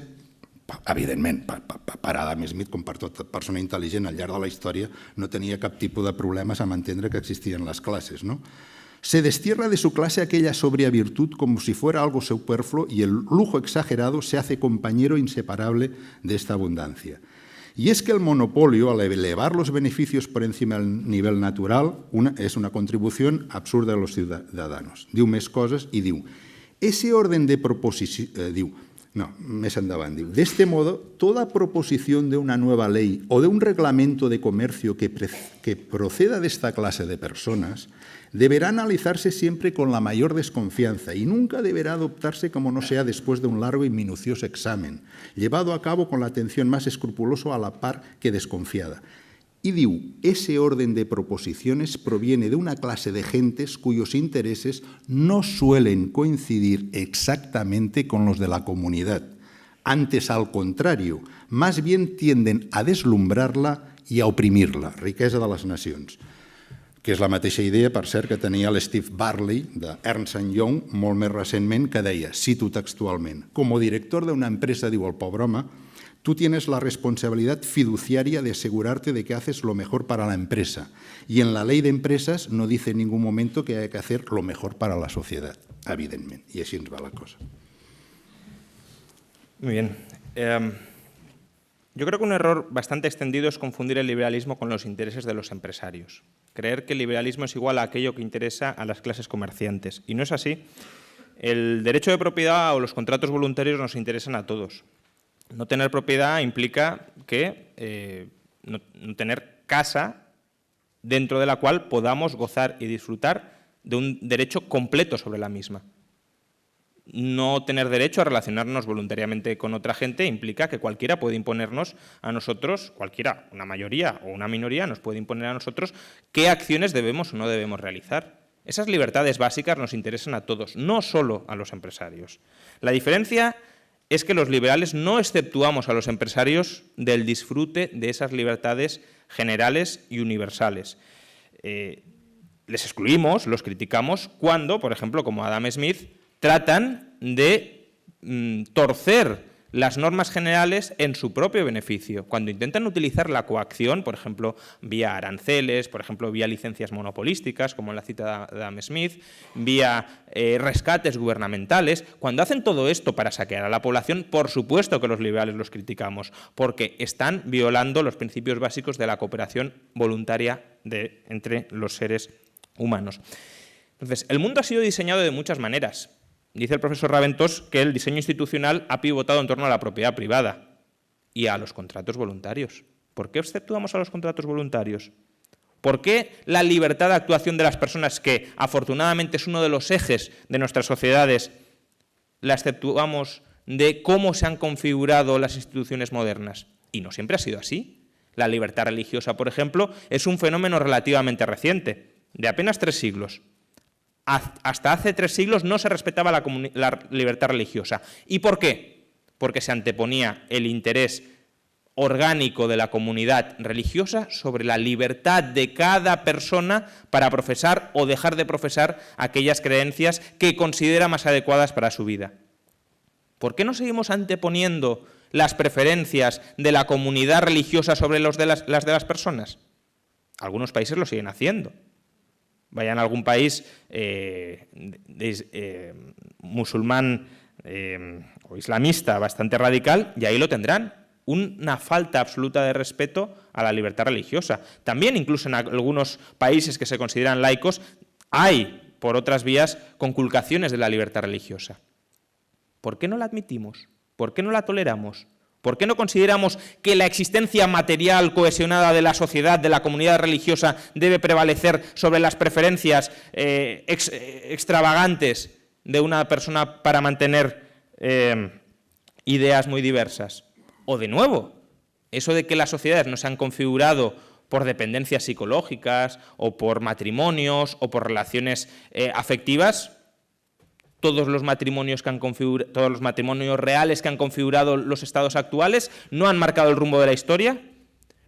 evidentment, per Adam Smith, com per tota persona intel·ligent al llarg de la història, no tenia cap tipus de problemes amb entendre que existien les classes, no? Se destierra de su clase aquella sobria virtud como si fuera algo superfluo y el lujo exagerado se hace compañero inseparable de esta abundancia. Y es que el monopolio, al elevar los beneficios por encima del nivel natural, es una contribución absurda a los ciudadanos. Diu més coses i diu: ese orden de proposición, més endavant, diu: de este modo, toda proposición de una nueva ley o de un reglamento de comercio que proceda de esta clase de personas deberá analizarse siempre con la mayor desconfianza y nunca deberá adoptarse como no sea después de un largo y minucioso examen, llevado a cabo con la atención más escrupulosa a la par que desconfiada. Y diu, ese orden de proposiciones proviene de una clase de gentes cuyos intereses no suelen coincidir exactamente con los de la comunidad. Antes, al contrario, más bien tienden a deslumbrarla y a oprimirla, riquesa de les nacions. Que és la mateixa idea, per cert, que tenia l'Steve Barley, de Ernst & Young, molt més recentment, que deia, cito textualment: como director de una empresa, diu el pobre home, tú tienes la responsabilidad fiduciaria de asegurarte de que haces lo mejor para la empresa. Y en la ley de empresas no dice en ningún momento que hay que hacer lo mejor para la sociedad, evidentment. I així ens va la cosa. Muy bien. Yo creo que un error bastante extendido es confundir el liberalismo con los intereses de los empresarios. Creer que el liberalismo es igual a aquello que interesa a las clases comerciantes. Y no es así. El derecho de propiedad o los contratos voluntarios nos interesan a todos. No tener propiedad implica que no tener casa dentro de la cual podamos gozar y disfrutar de un derecho completo sobre la misma. No tener derecho a relacionarnos voluntariamente con otra gente implica que cualquiera puede imponernos a nosotros, cualquiera, una mayoría o una minoría, nos puede imponer a nosotros qué acciones debemos o no debemos realizar. Esas libertades básicas nos interesan a todos, no solo a los empresarios. La diferencia es que los liberales no exceptuamos a los empresarios del disfrute de esas libertades generales y universales. Les excluimos, los criticamos cuando, por ejemplo, como Adam Smith, tratan de torcer las normas generales en su propio beneficio. Cuando intentan utilizar la coacción, por ejemplo, vía aranceles, por ejemplo, vía licencias monopolísticas, como en la cita de Adam Smith, vía rescates gubernamentales, cuando hacen todo esto para saquear a la población, por supuesto que los liberales los criticamos, porque están violando los principios básicos de la cooperación voluntaria entre los seres humanos. Entonces, el mundo ha sido diseñado de muchas maneras. Dice el profesor Raventós que el diseño institucional ha pivotado en torno a la propiedad privada y a los contratos voluntarios. ¿Por qué exceptuamos a los contratos voluntarios? ¿Por qué la libertad de actuación de las personas, que afortunadamente es uno de los ejes de nuestras sociedades, la exceptuamos de cómo se han configurado las instituciones modernas? Y no siempre ha sido así. La libertad religiosa, por ejemplo, es un fenómeno relativamente reciente, de apenas 3 siglos. Hasta hace 3 siglos no se respetaba la libertad religiosa. ¿Y por qué? Porque se anteponía el interés orgánico de la comunidad religiosa sobre la libertad de cada persona para profesar o dejar de profesar aquellas creencias que considera más adecuadas para su vida. ¿Por qué no seguimos anteponiendo las preferencias de la comunidad religiosa sobre las de las personas? Algunos países lo siguen haciendo. Vayan a algún país musulmán o islamista bastante radical y ahí lo tendrán. Una falta absoluta de respeto a la libertad religiosa. También, incluso en algunos países que se consideran laicos, hay, por otras vías, conculcaciones de la libertad religiosa. ¿Por qué no la admitimos? ¿Por qué no la toleramos? ¿Por qué no consideramos que la existencia material cohesionada de la sociedad, de la comunidad religiosa, debe prevalecer sobre las preferencias extravagantes de una persona para mantener ideas muy diversas? O, de nuevo, eso de que las sociedades no se han configurado por dependencias psicológicas o por matrimonios o por relaciones afectivas. Todos los matrimonios reales que han configurado los estados actuales no han marcado el rumbo de la historia,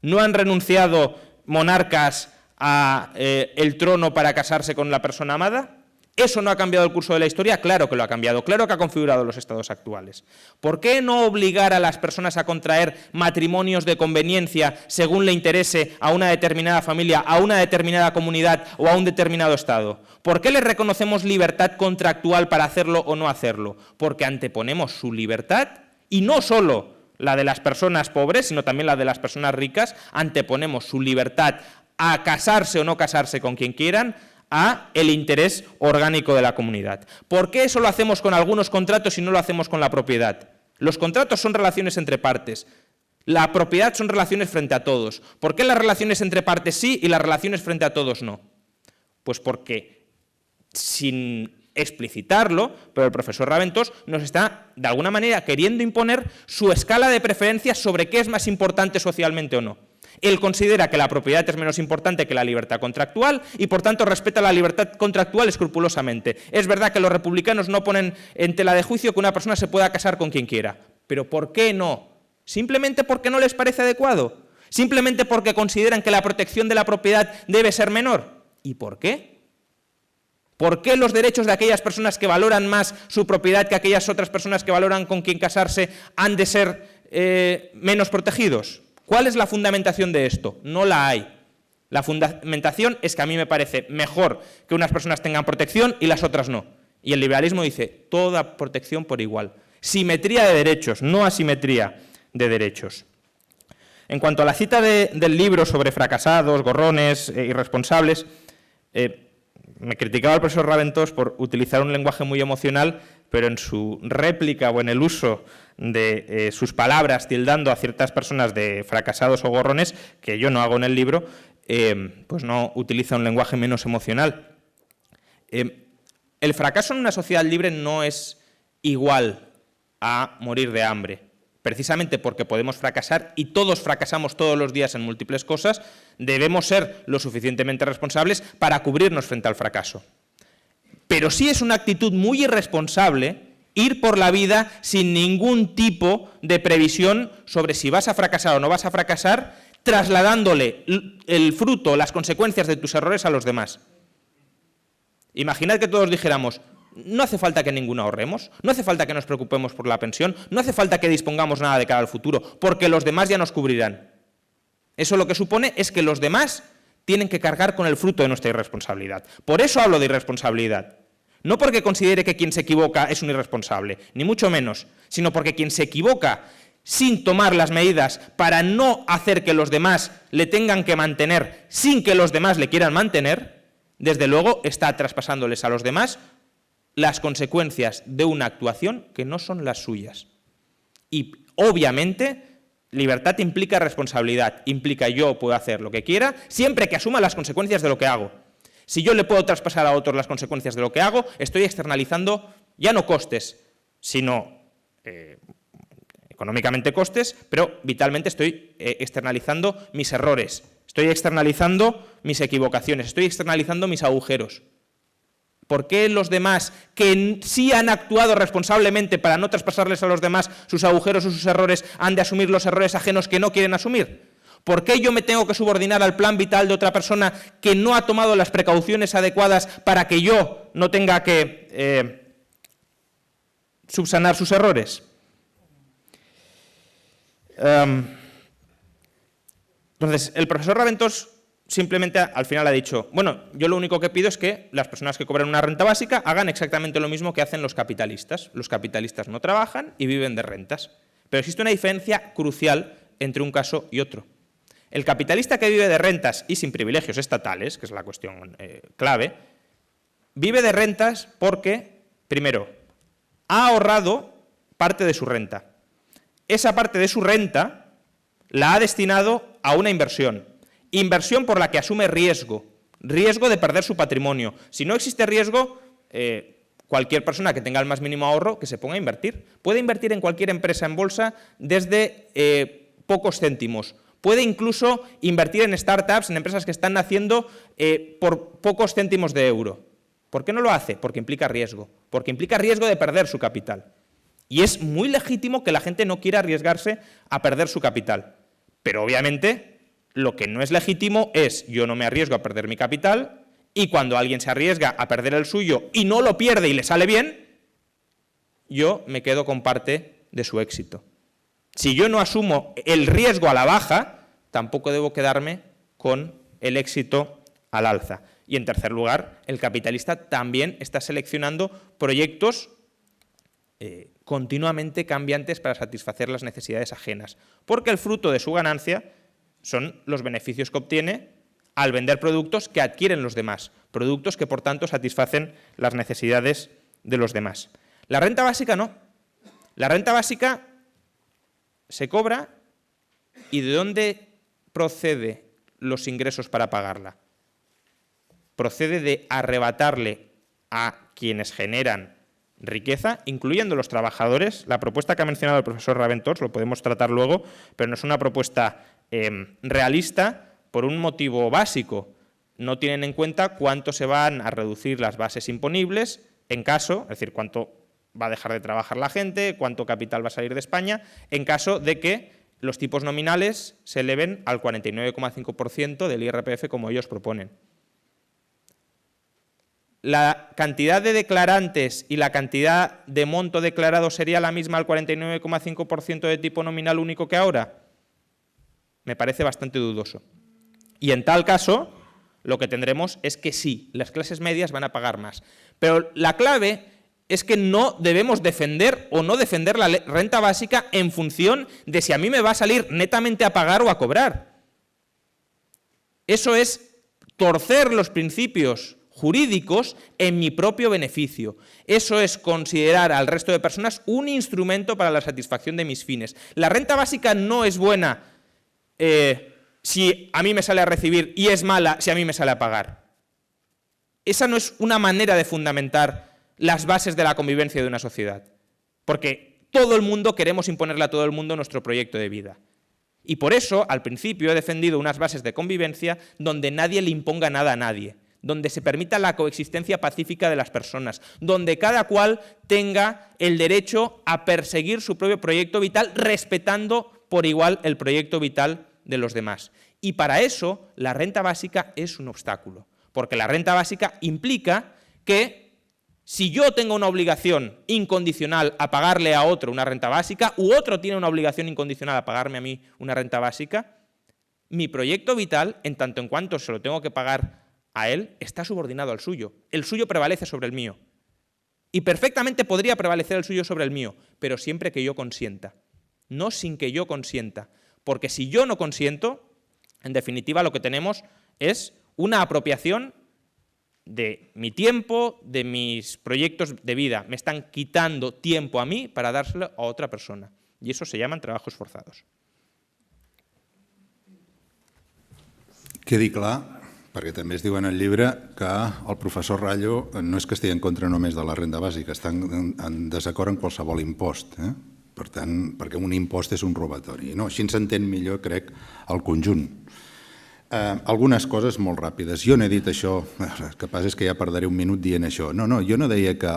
no han renunciado monarcas al trono para casarse con la persona amada. ¿Eso no ha cambiado el curso de la historia? Claro que lo ha cambiado, claro que ha configurado los estados actuales. ¿Por qué no obligar a las personas a contraer matrimonios de conveniencia según le interese a una determinada familia, a una determinada comunidad o a un determinado estado? ¿Por qué les reconocemos libertad contractual para hacerlo o no hacerlo? Porque anteponemos su libertad, y no solo la de las personas pobres, sino también la de las personas ricas, anteponemos su libertad a casarse o no casarse con quien quieran, a el interés orgánico de la comunidad. ¿Por qué eso lo hacemos con algunos contratos y no lo hacemos con la propiedad? Los contratos son relaciones entre partes. La propiedad son relaciones frente a todos. ¿Por qué las relaciones entre partes sí y las relaciones frente a todos no? Pues porque, sin explicitarlo, pero el profesor Raventós nos está, de alguna manera, queriendo imponer su escala de preferencias sobre qué es más importante socialmente o no. Él considera que la propiedad es menos importante que la libertad contractual y, por tanto, respeta la libertad contractual escrupulosamente. Es verdad que los republicanos no ponen en tela de juicio que una persona se pueda casar con quien quiera. ¿Pero por qué no? ¿Simplemente porque no les parece adecuado? ¿Simplemente porque consideran que la protección de la propiedad debe ser menor? ¿Y por qué? ¿Por qué los derechos de aquellas personas que valoran más su propiedad que aquellas otras personas que valoran con quién casarse han de ser menos protegidos? ¿Cuál es la fundamentación de esto? No la hay. La fundamentación es que a mí me parece mejor que unas personas tengan protección y las otras no. Y el liberalismo dice toda protección por igual. Simetría de derechos, no asimetría de derechos. En cuanto a la cita del libro sobre fracasados, gorrones, irresponsables, me criticaba el profesor Raventós por utilizar un lenguaje muy emocional, pero en su réplica o en el uso de sus palabras tildando a ciertas personas de fracasados o gorrones, que yo no hago en el libro, pues no utiliza un lenguaje menos emocional. El fracaso en una sociedad libre no es igual a morir de hambre. Precisamente porque podemos fracasar y todos fracasamos todos los días en múltiples cosas, debemos ser lo suficientemente responsables para cubrirnos frente al fracaso. Pero sí es una actitud muy irresponsable ir por la vida sin ningún tipo de previsión sobre si vas a fracasar o no vas a fracasar, trasladándole el fruto, las consecuencias de tus errores a los demás. Imaginad que todos dijéramos, no hace falta que ninguno ahorremos, no hace falta que nos preocupemos por la pensión, no hace falta que dispongamos nada de cara al futuro, porque los demás ya nos cubrirán. Eso lo que supone es que los demás tienen que cargar con el fruto de nuestra irresponsabilidad. Por eso hablo de irresponsabilidad. No porque considere que quien se equivoca es un irresponsable, ni mucho menos, sino porque quien se equivoca sin tomar las medidas para no hacer que los demás le tengan que mantener sin que los demás le quieran mantener, desde luego está traspasándoles a los demás las consecuencias de una actuación que no son las suyas. Y obviamente libertad implica responsabilidad, implica yo puedo hacer lo que quiera siempre que asuma las consecuencias de lo que hago. Si yo le puedo traspasar a otros las consecuencias de lo que hago, estoy externalizando ya no costes, sino económicamente costes, pero vitalmente estoy externalizando mis errores, estoy externalizando mis equivocaciones, estoy externalizando mis agujeros. ¿Por qué los demás, que sí han actuado responsablemente para no traspasarles a los demás sus agujeros o sus errores, han de asumir los errores ajenos que no quieren asumir? ¿Por qué yo me tengo que subordinar al plan vital de otra persona que no ha tomado las precauciones adecuadas para que yo no tenga que subsanar sus errores? Entonces, el profesor Raventós simplemente al final ha dicho, bueno, yo lo único que pido es que las personas que cobran una renta básica hagan exactamente lo mismo que hacen los capitalistas. Los capitalistas no trabajan y viven de rentas. Pero existe una diferencia crucial entre un caso y otro. El capitalista que vive de rentas y sin privilegios estatales, que es la cuestión clave, vive de rentas porque, primero, ha ahorrado parte de su renta. Esa parte de su renta la ha destinado a una inversión. Inversión por la que asume riesgo de perder su patrimonio. Si no existe riesgo, cualquier persona que tenga el más mínimo ahorro que se ponga a invertir. Puede invertir en cualquier empresa en bolsa desde pocos céntimos. Puede incluso invertir en startups, en empresas que están naciendo por pocos céntimos de euro. ¿Por qué no lo hace? Porque implica riesgo de perder su capital. Y es muy legítimo que la gente no quiera arriesgarse a perder su capital. Pero obviamente lo que no es legítimo es yo no me arriesgo a perder mi capital y cuando alguien se arriesga a perder el suyo y no lo pierde y le sale bien, yo me quedo con parte de su éxito. Si yo no asumo el riesgo a la baja, tampoco debo quedarme con el éxito al alza. Y en tercer lugar, el capitalista también está seleccionando proyectos continuamente cambiantes para satisfacer las necesidades ajenas, porque el fruto de su ganancia son los beneficios que obtiene al vender productos que adquieren los demás, productos que por tanto satisfacen las necesidades de los demás. La renta básica no. La renta básica se cobra y ¿de dónde procede los ingresos para pagarla? Procede de arrebatarle a quienes generan riqueza, incluyendo los trabajadores. La propuesta que ha mencionado el profesor Raventós, lo podemos tratar luego, pero no es una propuesta realista por un motivo básico. No tienen en cuenta cuánto se van a reducir las bases imponibles en caso, es decir, cuánto va a dejar de trabajar la gente, cuánto capital va a salir de España, en caso de que los tipos nominales se eleven al 49,5% del IRPF como ellos proponen. ¿La cantidad de declarantes y la cantidad de monto declarado sería la misma al 49,5% de tipo nominal único que ahora? Me parece bastante dudoso. Y en tal caso, lo que tendremos es que sí, las clases medias van a pagar más. Pero la clave es que no debemos defender o no defender la renta básica en función de si a mí me va a salir netamente a pagar o a cobrar. Eso es torcer los principios jurídicos en mi propio beneficio. Eso es considerar al resto de personas un instrumento para la satisfacción de mis fines. La renta básica no es buena si a mí me sale a recibir y es mala si a mí me sale a pagar. Esa no es una manera de fundamentar las bases de la convivencia de una sociedad, porque todo el mundo queremos imponerle a todo el mundo nuestro proyecto de vida. Y por eso, al principio, he defendido unas bases de convivencia donde nadie le imponga nada a nadie, donde se permita la coexistencia pacífica de las personas, donde cada cual tenga el derecho a perseguir su propio proyecto vital, respetando por igual el proyecto vital de los demás. Y para eso, la renta básica es un obstáculo, porque la renta básica implica que Si yo tengo una obligación incondicional a pagarle a otro una renta básica, u otro tiene una obligación incondicional a pagarme a mí una renta básica, mi proyecto vital, en tanto en cuanto se lo tengo que pagar a él, está subordinado al suyo. El suyo prevalece sobre el mío. Y perfectamente podría prevalecer el suyo sobre el mío, pero siempre que yo consienta. No sin que yo consienta. Porque si yo no consiento, en definitiva lo que tenemos es una apropiación de mi tiempo, de mis proyectos de vida. Me están quitando tiempo a mí para dárselo a otra persona. Y eso se llaman trabajos forzados. Quedi clar, perquè també es diu en el llibre que el professor Rallo no és que estigui en contra només de la renda bàsica, està en desacord en qualsevol impost. Per tant, perquè un impost és un robatori. No, així s'entén millor, crec, el conjunt. Algunes coses molt ràpides. Jo no he dit això, el que passa és que ja perdré un minut dient això. No, jo no deia que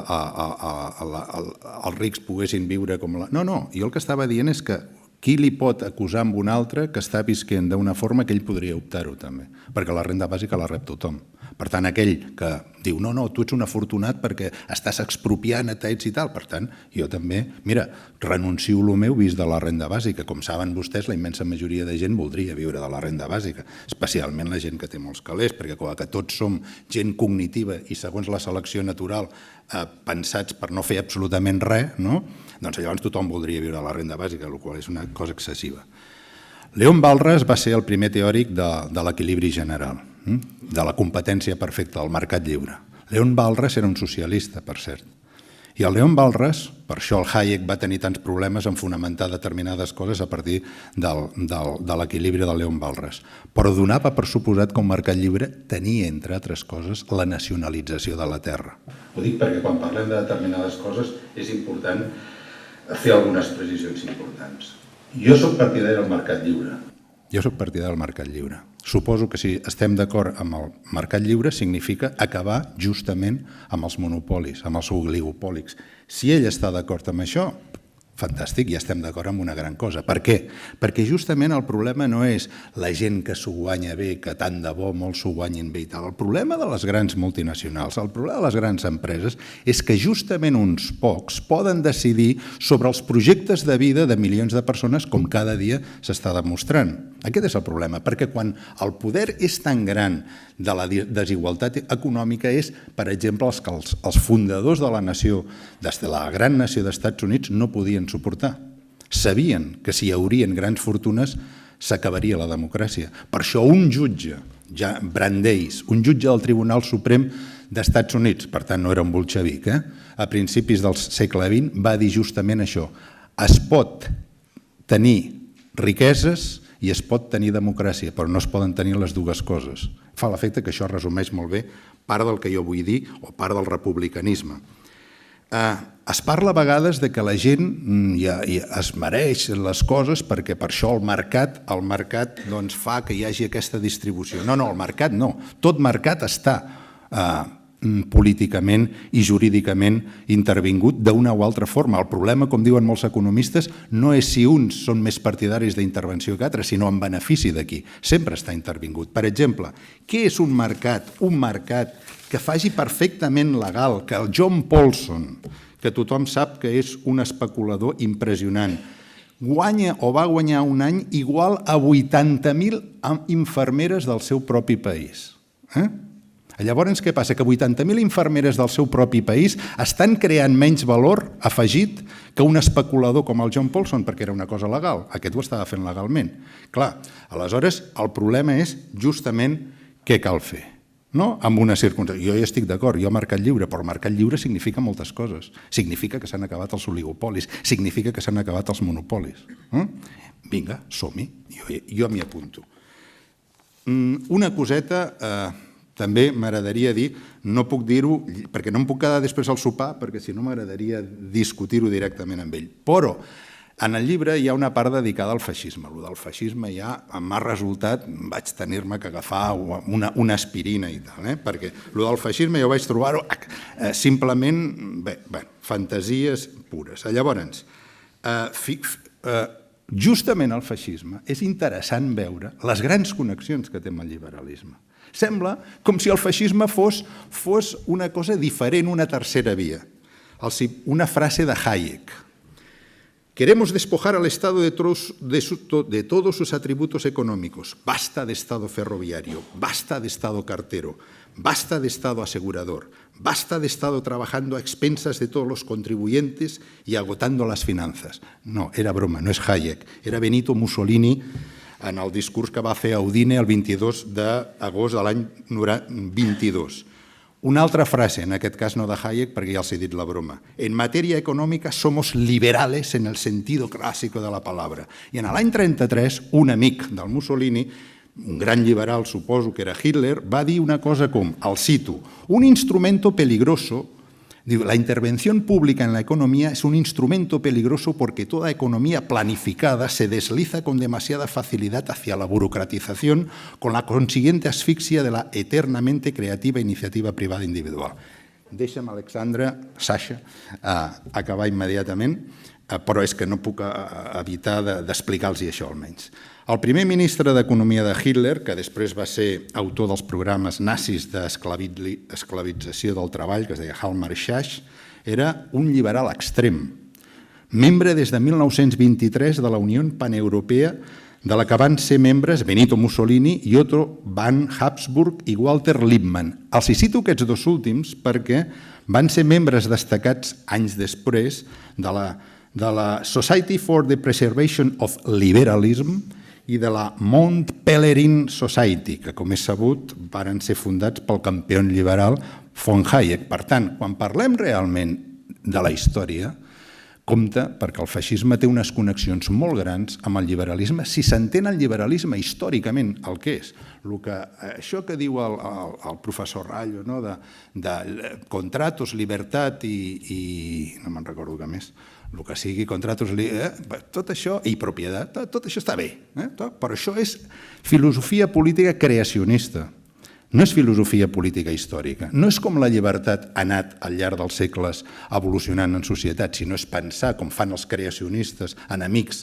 els rics poguessin viure com la... No, jo el que estava dient és que qui li pot acusar amb un altre que està visquent d'una forma que ell podria optar-ho també, perquè la renda bàsica la rep tothom. Per tant, aquell que diu no, tu ets un afortunat perquè estàs expropiant a ets i tal, per tant, jo també, mira, renuncio el meu vist de la renda bàsica. Com saben vostès, la immensa majoria de gent voldria viure de la renda bàsica, especialment la gent que té molts calés, perquè com que tots som gent cognitiva i segons la selecció natural pensats per no fer absolutament res, doncs llavors tothom voldria viure de la renda bàsica, el qual és una cosa excessiva. Leon Walras va ser el primer teòric de l'equilibri general, de la competència perfecta, del mercat lliure. Leon Walras era un socialista, per cert. I el Leon Walras, per això el Hayek va tenir tants problemes en fonamentar determinades coses a partir de l'equilibri de Leon Walras. Però donava per suposat que un mercat lliure tenia, entre altres coses, la nacionalització de la terra. Ho dic perquè quan parlem de determinades coses és important fer algunes precisions importants. Jo soc partidari del mercat lliure. Jo soc partidari del mercat lliure. Suposo que si estem d'acord amb el mercat lliure significa acabar justament amb els monopolis, amb els oligopòlics. Si ell està d'acord amb això, fantàstic, ja estem d'acord amb una gran cosa. Per què? Perquè justament el problema no és la gent que s'ho guanya bé, que tant de bo molts s'ho guanyin bé i tal. El problema de les grans multinacionals, el problema de les grans empreses és que justament uns pocs poden decidir sobre els projectes de vida de milions de persones com cada dia s'està demostrant. Aquest és el problema, perquè quan el poder és tan gran de la desigualtat econòmica és, per exemple, els que els fundadors de la nació, de la gran nació dels Estats Units, no podien suportar. Sabien que si hi haurien grans fortunes s'acabaria la democràcia. Per això un jutge, Brandeis, un jutge del Tribunal Suprem d'Estats Units, per tant no era un bolxevic, a principis del segle XX va dir justament això. Es pot tenir riqueses i es pot tenir democràcia, però no es poden tenir les dues coses. Fa l'efecte que això resumeix molt bé part del que jo vull dir o part del republicanisme. Es parla a vegades de que la gent es mereix les coses perquè per això el mercat fa que hi hagi aquesta distribució. No, el mercat no. Tot mercat està políticament i jurídicament intervingut d'una o altra forma. El problema, com diuen molts economistes, no és si uns són més partidaris d'intervenció que altres, sinó en benefici d'aquí. Sempre està intervingut. Per exemple, què és un mercat? Un mercat que faci perfectament legal, que el John Paulson, que tothom sap que és un especulador impressionant, guanya o va guanyar un any igual a 80.000 infermeres del seu propi país. Llavors, què passa? Que 80.000 infermeres del seu propi país estan creant menys valor afegit que un especulador com el John Paulson, perquè era una cosa legal. Aquest ho estava fent legalment. Clar, aleshores, el problema és justament què cal fer. Amb una circumstància. Jo hi estic d'acord, jo mercat lliure, però mercat lliure significa moltes coses. Significa que s'han acabat els oligopolis, significa que s'han acabat els monopolis. Vinga, som-hi, jo m'hi apunto. Una coseta... També m'agradaria dir, no puc dir-ho, perquè no em puc quedar després al sopar, perquè si no m'agradaria discutir-ho directament amb ell. Però en el llibre hi ha una part dedicada al feixisme. El del feixisme ja m'ha resultat, vaig tenir-me que agafar una aspirina i tal, perquè el del feixisme jo vaig trobar-ho simplement, fantasies pures. Llavors, justament el feixisme, és interessant veure les grans connexions que té amb el liberalisme. Sembla com si el feixisme fos una cosa diferent, una tercera via. Una frase de Hayek. Queremos despojar al Estado de todos sus atributos económicos. Basta de Estado ferroviario, basta de Estado cartero, basta de Estado asegurador, basta de Estado trabajando a expensas de todos los contribuyentes y agotando las finanzas. No, era broma, no és Hayek, era Benito Mussolini en el discurs que va fer a Udine el 22 d'agost de l'any 22. Una altra frase, en aquest cas no de Hayek, perquè ja els he dit la broma. En matèria econòmica somos liberales en el sentido clásico de la palabra. I en l'any 33, un amic del Mussolini, un gran liberal, suposo que era Hitler, va dir una cosa com, el cito, un instrumento peligroso. La intervención pública en la economía es un instrumento peligroso porque toda economía planificada se desliza con demasiada facilidad hacia la burocratización, con la consiguiente asfixia de la eternamente creativa iniciativa privada individual. Deixa'm, Alexandra, Sasha, acabar immediatament, però és que no puc evitar d'explicar-los això almenys. El primer ministre d'Economia de Hitler, que després va ser autor dels programes nazis d'esclavització del treball, que es deia Hjalmar Schacht, era un liberal extrem, membre des de 1923 de la Unió Paneuropea, de la que van ser membres Benito Mussolini i Otto von Habsburg i Walter Lippmann. Els cito aquests dos últims perquè van ser membres destacats anys després de la Society for the Preservation of Liberalism i de la Mount Pelerin Society, que, com és sabut, van ser fundats pel campió liberal von Hayek. Per tant, quan parlem realment de la història, compte, perquè el feixisme té unes connexions molt grans amb el liberalisme, si s'entén el liberalisme històricament el que és. Això que diu el professor Rallo, de contratos, libertat i no me'n recordo què més, el que sigui, contratos, tot això, i propietat, tot això està bé, però això és filosofia política creacionista. No és filosofia política històrica, no és com la llibertat ha anat al llarg dels segles evolucionant en societat, sinó és pensar, com fan els creacionistes, enemics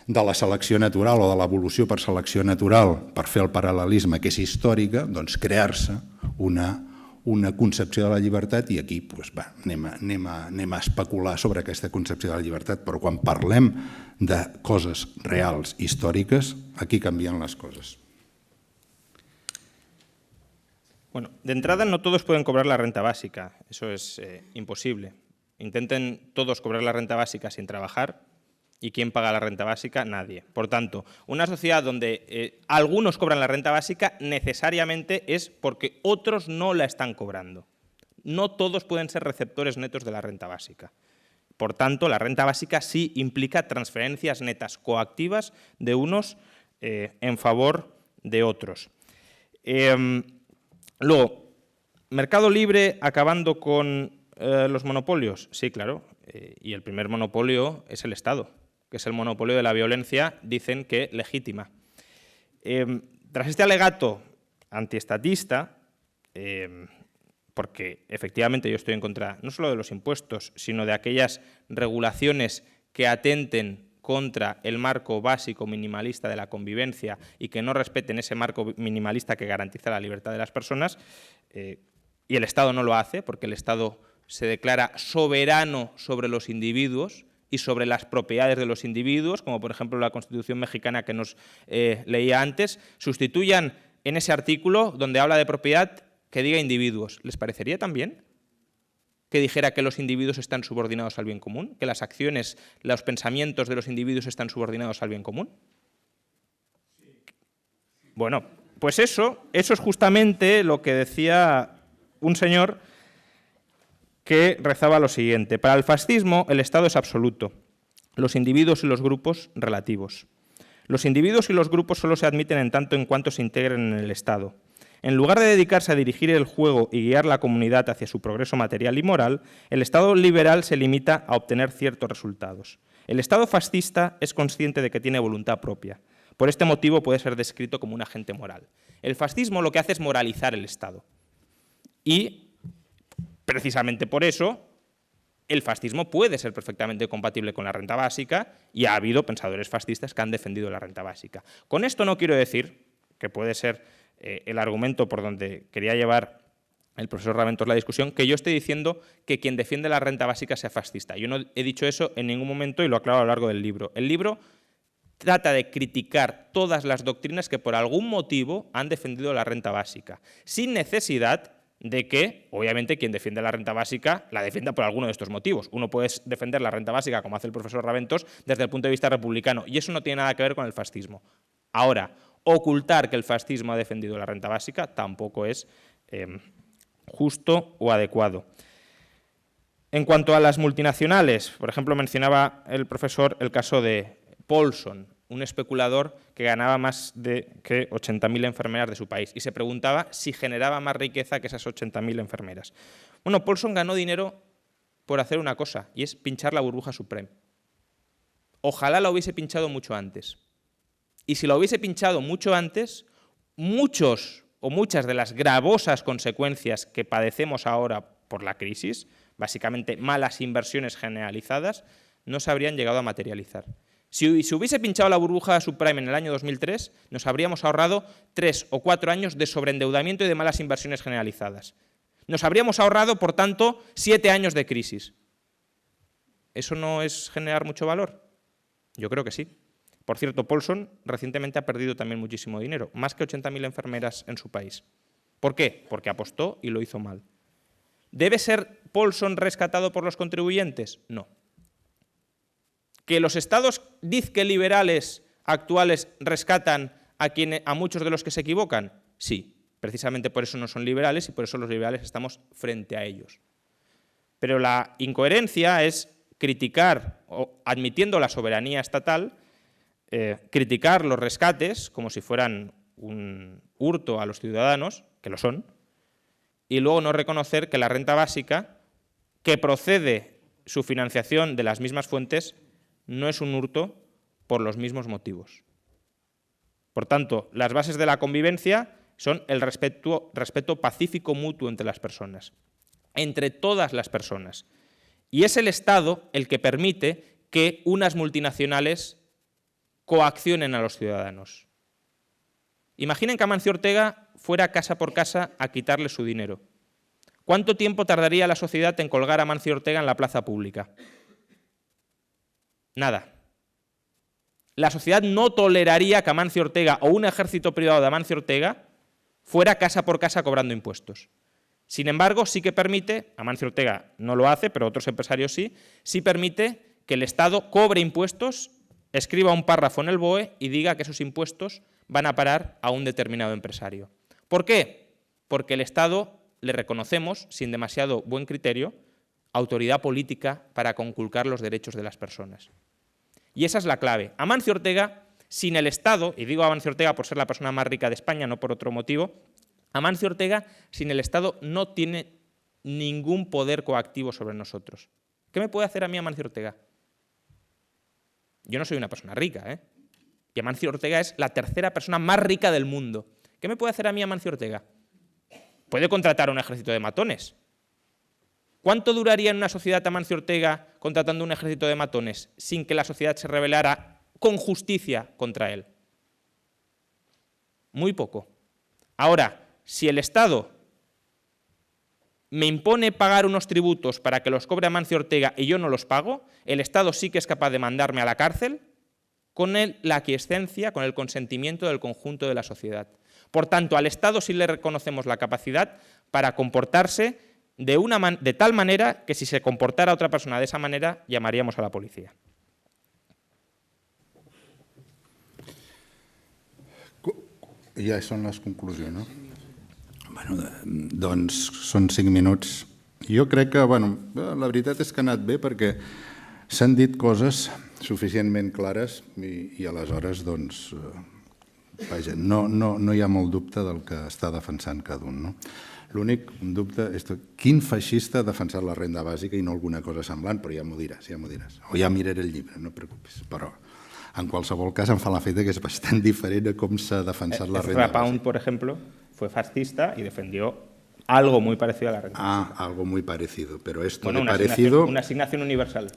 de la selecció natural o de l'evolució per selecció natural, per fer el paral·lelisme que és històrica, doncs crear-se una concepció de la llibertat i aquí anem a especular sobre aquesta concepció de la llibertat, però quan parlem de coses reals, històriques, aquí canvien les coses. Bueno, de entrada no todos pueden cobrar la renta básica, eso es imposible. Intenten todos cobrar la renta básica sin trabajar y ¿quién paga la renta básica? Nadie. Por tanto, una sociedad donde algunos cobran la renta básica necesariamente es porque otros no la están cobrando. No todos pueden ser receptores netos de la renta básica. Por tanto, la renta básica sí implica transferencias netas coactivas de unos en favor de otros. Luego, mercado libre acabando con los monopolios. Sí, claro. Y el primer monopolio es el Estado, que es el monopolio de la violencia, dicen que legítima. Tras este alegato antiestatista, porque efectivamente yo estoy en contra no solo de los impuestos, sino de aquellas regulaciones que atenten contra el marco básico minimalista de la convivencia y que no respeten ese marco minimalista que garantiza la libertad de las personas, y el Estado no lo hace porque el Estado se declara soberano sobre los individuos y sobre las propiedades de los individuos, como por ejemplo la Constitución mexicana que nos leía antes, sustituyan en ese artículo donde habla de propiedad que diga individuos. ¿Les parecería también que dijera que los individuos están subordinados al bien común? ¿Que las acciones, los pensamientos de los individuos están subordinados al bien común? Bueno, pues eso es justamente lo que decía un señor que rezaba lo siguiente: para el fascismo el Estado es absoluto, los individuos y los grupos relativos. Los individuos y los grupos solo se admiten en tanto en cuanto se integren en el Estado. En lugar de dedicarse a dirigir el juego y guiar la comunidad hacia su progreso material y moral, el Estado liberal se limita a obtener ciertos resultados. El Estado fascista es consciente de que tiene voluntad propia. Por este motivo puede ser descrito como un agente moral. El fascismo lo que hace es moralizar el Estado. Y, precisamente por eso, el fascismo puede ser perfectamente compatible con la renta básica y ha habido pensadores fascistas que han defendido la renta básica. Con esto no quiero decir, que puede ser el argumento por donde quería llevar el profesor Raventós la discusión, que yo estoy diciendo que quien defiende la renta básica sea fascista. Yo no he dicho eso en ningún momento y lo aclaro a lo largo del libro. El libro trata de criticar todas las doctrinas que por algún motivo han defendido la renta básica, sin necesidad de que, obviamente, quien defiende la renta básica la defienda por alguno de estos motivos. Uno puede defender la renta básica, como hace el profesor Raventós, desde el punto de vista republicano, y eso no tiene nada que ver con el fascismo. Ahora, ocultar que el fascismo ha defendido la renta básica tampoco es justo o adecuado. En cuanto a las multinacionales, por ejemplo, mencionaba el profesor el caso de Paulson, un especulador que ganaba más que 80.000 enfermeras de su país, y se preguntaba si generaba más riqueza que esas 80.000 enfermeras. Bueno, Paulson ganó dinero por hacer una cosa, y es pinchar la burbuja Supreme. Ojalá la hubiese pinchado mucho antes. Y si la hubiese pinchado mucho antes, muchas de las gravosas consecuencias que padecemos ahora por la crisis, básicamente malas inversiones generalizadas, no se habrían llegado a materializar. Si se hubiese pinchado la burbuja subprime en el año 2003, nos habríamos ahorrado 3 o 4 años de sobreendeudamiento y de malas inversiones generalizadas. Nos habríamos ahorrado, por tanto, 7 años de crisis. ¿Eso no es generar mucho valor? Yo creo que sí. Por cierto, Paulson recientemente ha perdido también muchísimo dinero, más que 80.000 enfermeras en su país. ¿Por qué? Porque apostó y lo hizo mal. ¿Debe ser Paulson rescatado por los contribuyentes? No. ¿Que los estados dizque liberales actuales rescatan a muchos de los que se equivocan? Sí, precisamente por eso no son liberales y por eso los liberales estamos frente a ellos. Pero la incoherencia es criticar, admitiendo la soberanía estatal, criticar los rescates como si fueran un hurto a los ciudadanos, que lo son, y luego no reconocer que la renta básica, que procede su financiación de las mismas fuentes, no es un hurto por los mismos motivos. Por tanto, las bases de la convivencia son el respeto pacífico mutuo entre las personas, entre todas las personas. Y es el Estado el que permite que unas multinacionales coaccionen a los ciudadanos. Imaginen que Amancio Ortega fuera casa por casa a quitarle su dinero. ¿Cuánto tiempo tardaría la sociedad en colgar a Amancio Ortega en la plaza pública? Nada. La sociedad no toleraría que Amancio Ortega o un ejército privado de Amancio Ortega fuera casa por casa cobrando impuestos. Sin embargo, sí que permite, Amancio Ortega no lo hace, pero otros empresarios sí permite que el Estado cobre impuestos, escriba un párrafo en el BOE y diga que esos impuestos van a parar a un determinado empresario. ¿Por qué? Porque el Estado le reconocemos, sin demasiado buen criterio, autoridad política para conculcar los derechos de las personas. Y esa es la clave. Amancio Ortega, sin el Estado, y digo Amancio Ortega por ser la persona más rica de España, no por otro motivo, Amancio Ortega, sin el Estado, no tiene ningún poder coactivo sobre nosotros. ¿Qué me puede hacer a mí Amancio Ortega? Yo no soy una persona rica, ¿eh? Y Amancio Ortega es la tercera persona más rica del mundo. ¿Qué me puede hacer a mí Amancio Ortega? Puede contratar a un ejército de matones. ¿Cuánto duraría en una sociedad Amancio Ortega contratando un ejército de matones sin que la sociedad se rebelara con justicia contra él? Muy poco. Ahora, si el Estado me impone pagar unos tributos para que los cobre Amancio Ortega y yo no los pago, el Estado sí que es capaz de mandarme a la cárcel con la aquiescencia, con el consentimiento del conjunto de la sociedad. Por tanto, al Estado sí le reconocemos la capacidad para comportarse de tal manera que si se comportara otra persona de esa manera, llamaríamos a la policía. Ja són les conclusions, no? Bueno, doncs són 5 minuts. Jo crec que, bueno, la veritat és que ha anat bé perquè s'han dit coses suficientment clares i aleshores, doncs, vaja, no hi ha molt dubte del que està defensant cada un, no? L'únic dubte és quin feixista ha defensat la renda bàsica i no alguna cosa semblant, però ja m'ho diràs, ja m'ho diràs. O ja miraré el llibre, no et preocupis. Però, en qualsevol cas, em fa l'efecte que és bastant diferent de com s'ha defensat la renda bàsica. Ezra Pound, por ejemplo, fue fascista y defendió Algo muy parecido a la renta básica. Algo muy parecido, pero esto Bueno, de parecido... Una asignación universal.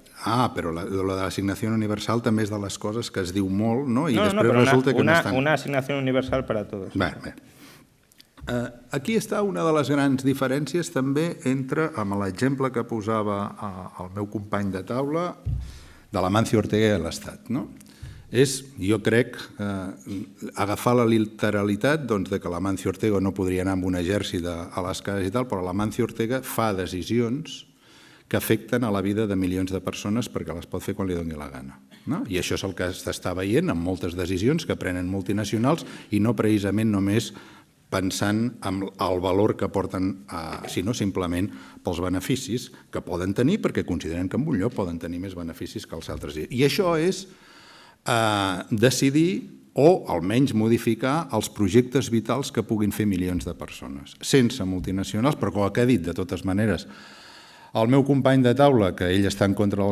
Però lo de l'assignació universal també és de les coses que es diu molt, no? I No, després però resulta que no estan... una asignación universal para todos. Bé. Aquí està una de les grans diferències també entre, amb l'exemple que posava el meu company de taula, de l'Amancio Ortega i l'Estat, no? És, jo crec, agafar la literalitat de que l'Amancio Ortega no podria anar amb un exèrcit a les cases i tal, però l'Amancio Ortega fa decisions que afecten a la vida de milions de persones perquè les pot fer quan li doni la gana. I això és el que s'està veient amb moltes decisions que prenen multinacionals i no precisament només pensant en el valor que porten, sinó simplement pels beneficis que poden tenir perquè consideren que en un lloc poden tenir més beneficis que els altres. I això és decidir o almenys modificar els projectes vitals que puguin fer milions de persones, sense multinacionals, però com que ha dit de totes maneres el meu company de taula, que ell està en contra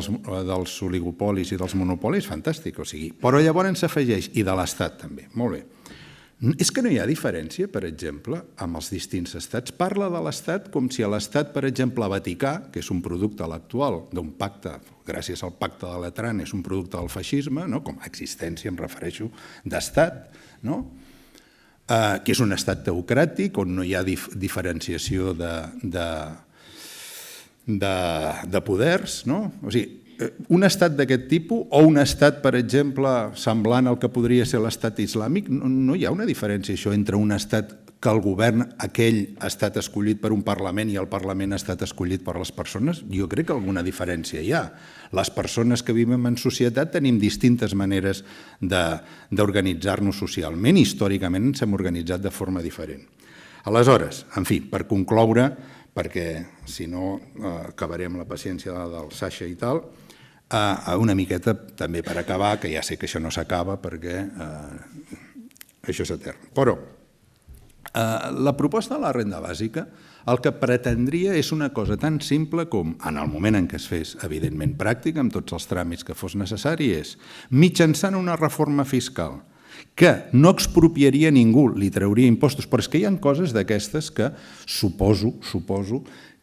dels oligopolis i dels monopolis, fantàstic, però llavors s'afegeix, i de l'Estat també, molt bé. És que no hi ha diferència, per exemple, amb els distints estats. Parla de l'Estat com si l'Estat, per exemple, Vaticà, que és un producte a l'actual d'un pacte, gràcies al pacte de Latran, és un producte del feixisme, com a existència, em refereixo, d'estat, que és un estat teocràtic, on no hi ha diferenciació de poders, o sigui, un estat d'aquest tipus o un estat, per exemple, semblant al que podria ser l'estat islàmic, no hi ha una diferència això entre un estat que el govern, aquell ha estat escollit per un Parlament i el Parlament ha estat escollit per les persones. Jo crec que alguna diferència hi ha. Les persones que vivim en societat tenim distintes maneres d'organitzar-nos socialment. Històricament ens hem organitzat de forma diferent. Aleshores, en fi, per concloure, perquè si no acabaré amb la paciència del Sasha i tal, una miqueta també per acabar, que ja sé que això no s'acaba perquè això és etern. Però la proposta de la renda bàsica el que pretendria és una cosa tan simple com, en el moment en què es fes evidentment pràctica, amb tots els tràmits que fos necessari, és mitjançant una reforma fiscal que no expropiaria ningú, li trauria impostos, però és que hi ha coses d'aquestes que suposo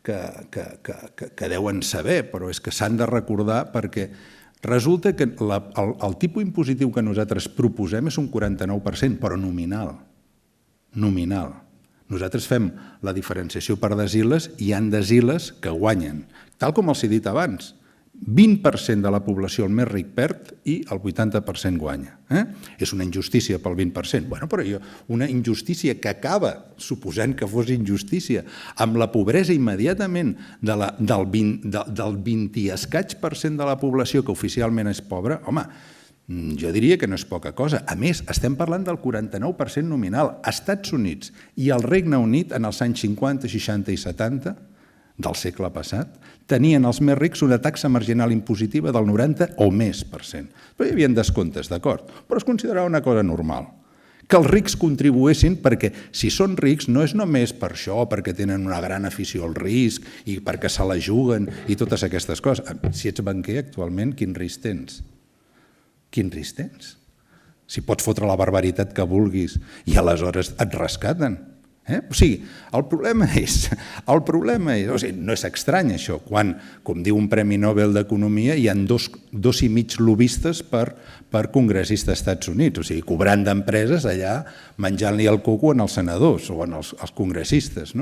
que deuen saber, però és que s'han de recordar perquè resulta que el tipus impositiu que nosaltres proposem és un 49%, però nominal. Nominal. Nosaltres fem la diferenciació per deciles i hi ha deciles que guanyen. Tal com els he dit abans, 20% de la població el més ric perd i el 80% guanya. És una injustícia pel 20%. Però una injustícia que acaba, suposant que fos injustícia, amb la pobresa immediatament del 20 i escaig % de la població que oficialment és pobra, home, jo diria que no és poca cosa. A més, estem parlant del 49% nominal. Estats Units i el Regne Unit en els anys 50, 60 i 70 del segle passat, tenien els més rics una taxa marginal impositiva del 90 o més %. Però hi havia descomptes, d'acord, però es considerava una cosa normal. Que els rics contribuessin perquè, si són rics, no és només per això, perquè tenen una gran afició al risc i perquè se la juguen i totes aquestes coses. Si ets banquer actualment, quin risc tens? Quin risc tens? Si pots fotre la barbaritat que vulguis i aleshores et rescaten. O sigui, el problema és, no és estrany això, quan, com diu un Premi Nobel d'Economia, hi ha 2,5 lobbistes per congressista als Estats Units, o sigui, cobrant d'empreses allà, menjant-li el coco als senadors o als congressistes.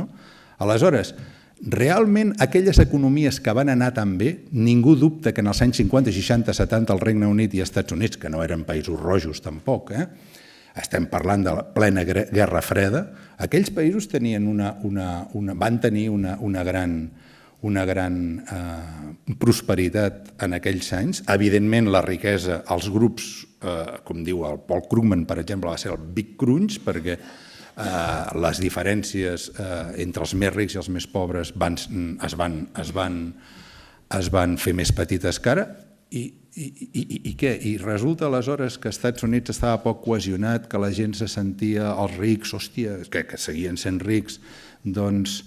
Aleshores, realment aquelles economies que van anar tan bé, ningú dubta que en els anys 50, 60, 70 el Regne Unit i els Estats Units, que no eren països rojos tampoc, estem parlant de la plena Guerra Freda, aquells països van tenir una gran prosperitat en aquells anys. Evidentment, la riquesa, els grups, com diu el Paul Krugman, per exemple, va ser el Big Crunch, perquè les diferències entre els més rics i els més pobres es van fer més petites que ara. I què? I resulta aleshores que als Estats Units estava poc cohesionat, que la gent se sentia, els rics, hòstia, que seguien sent rics, doncs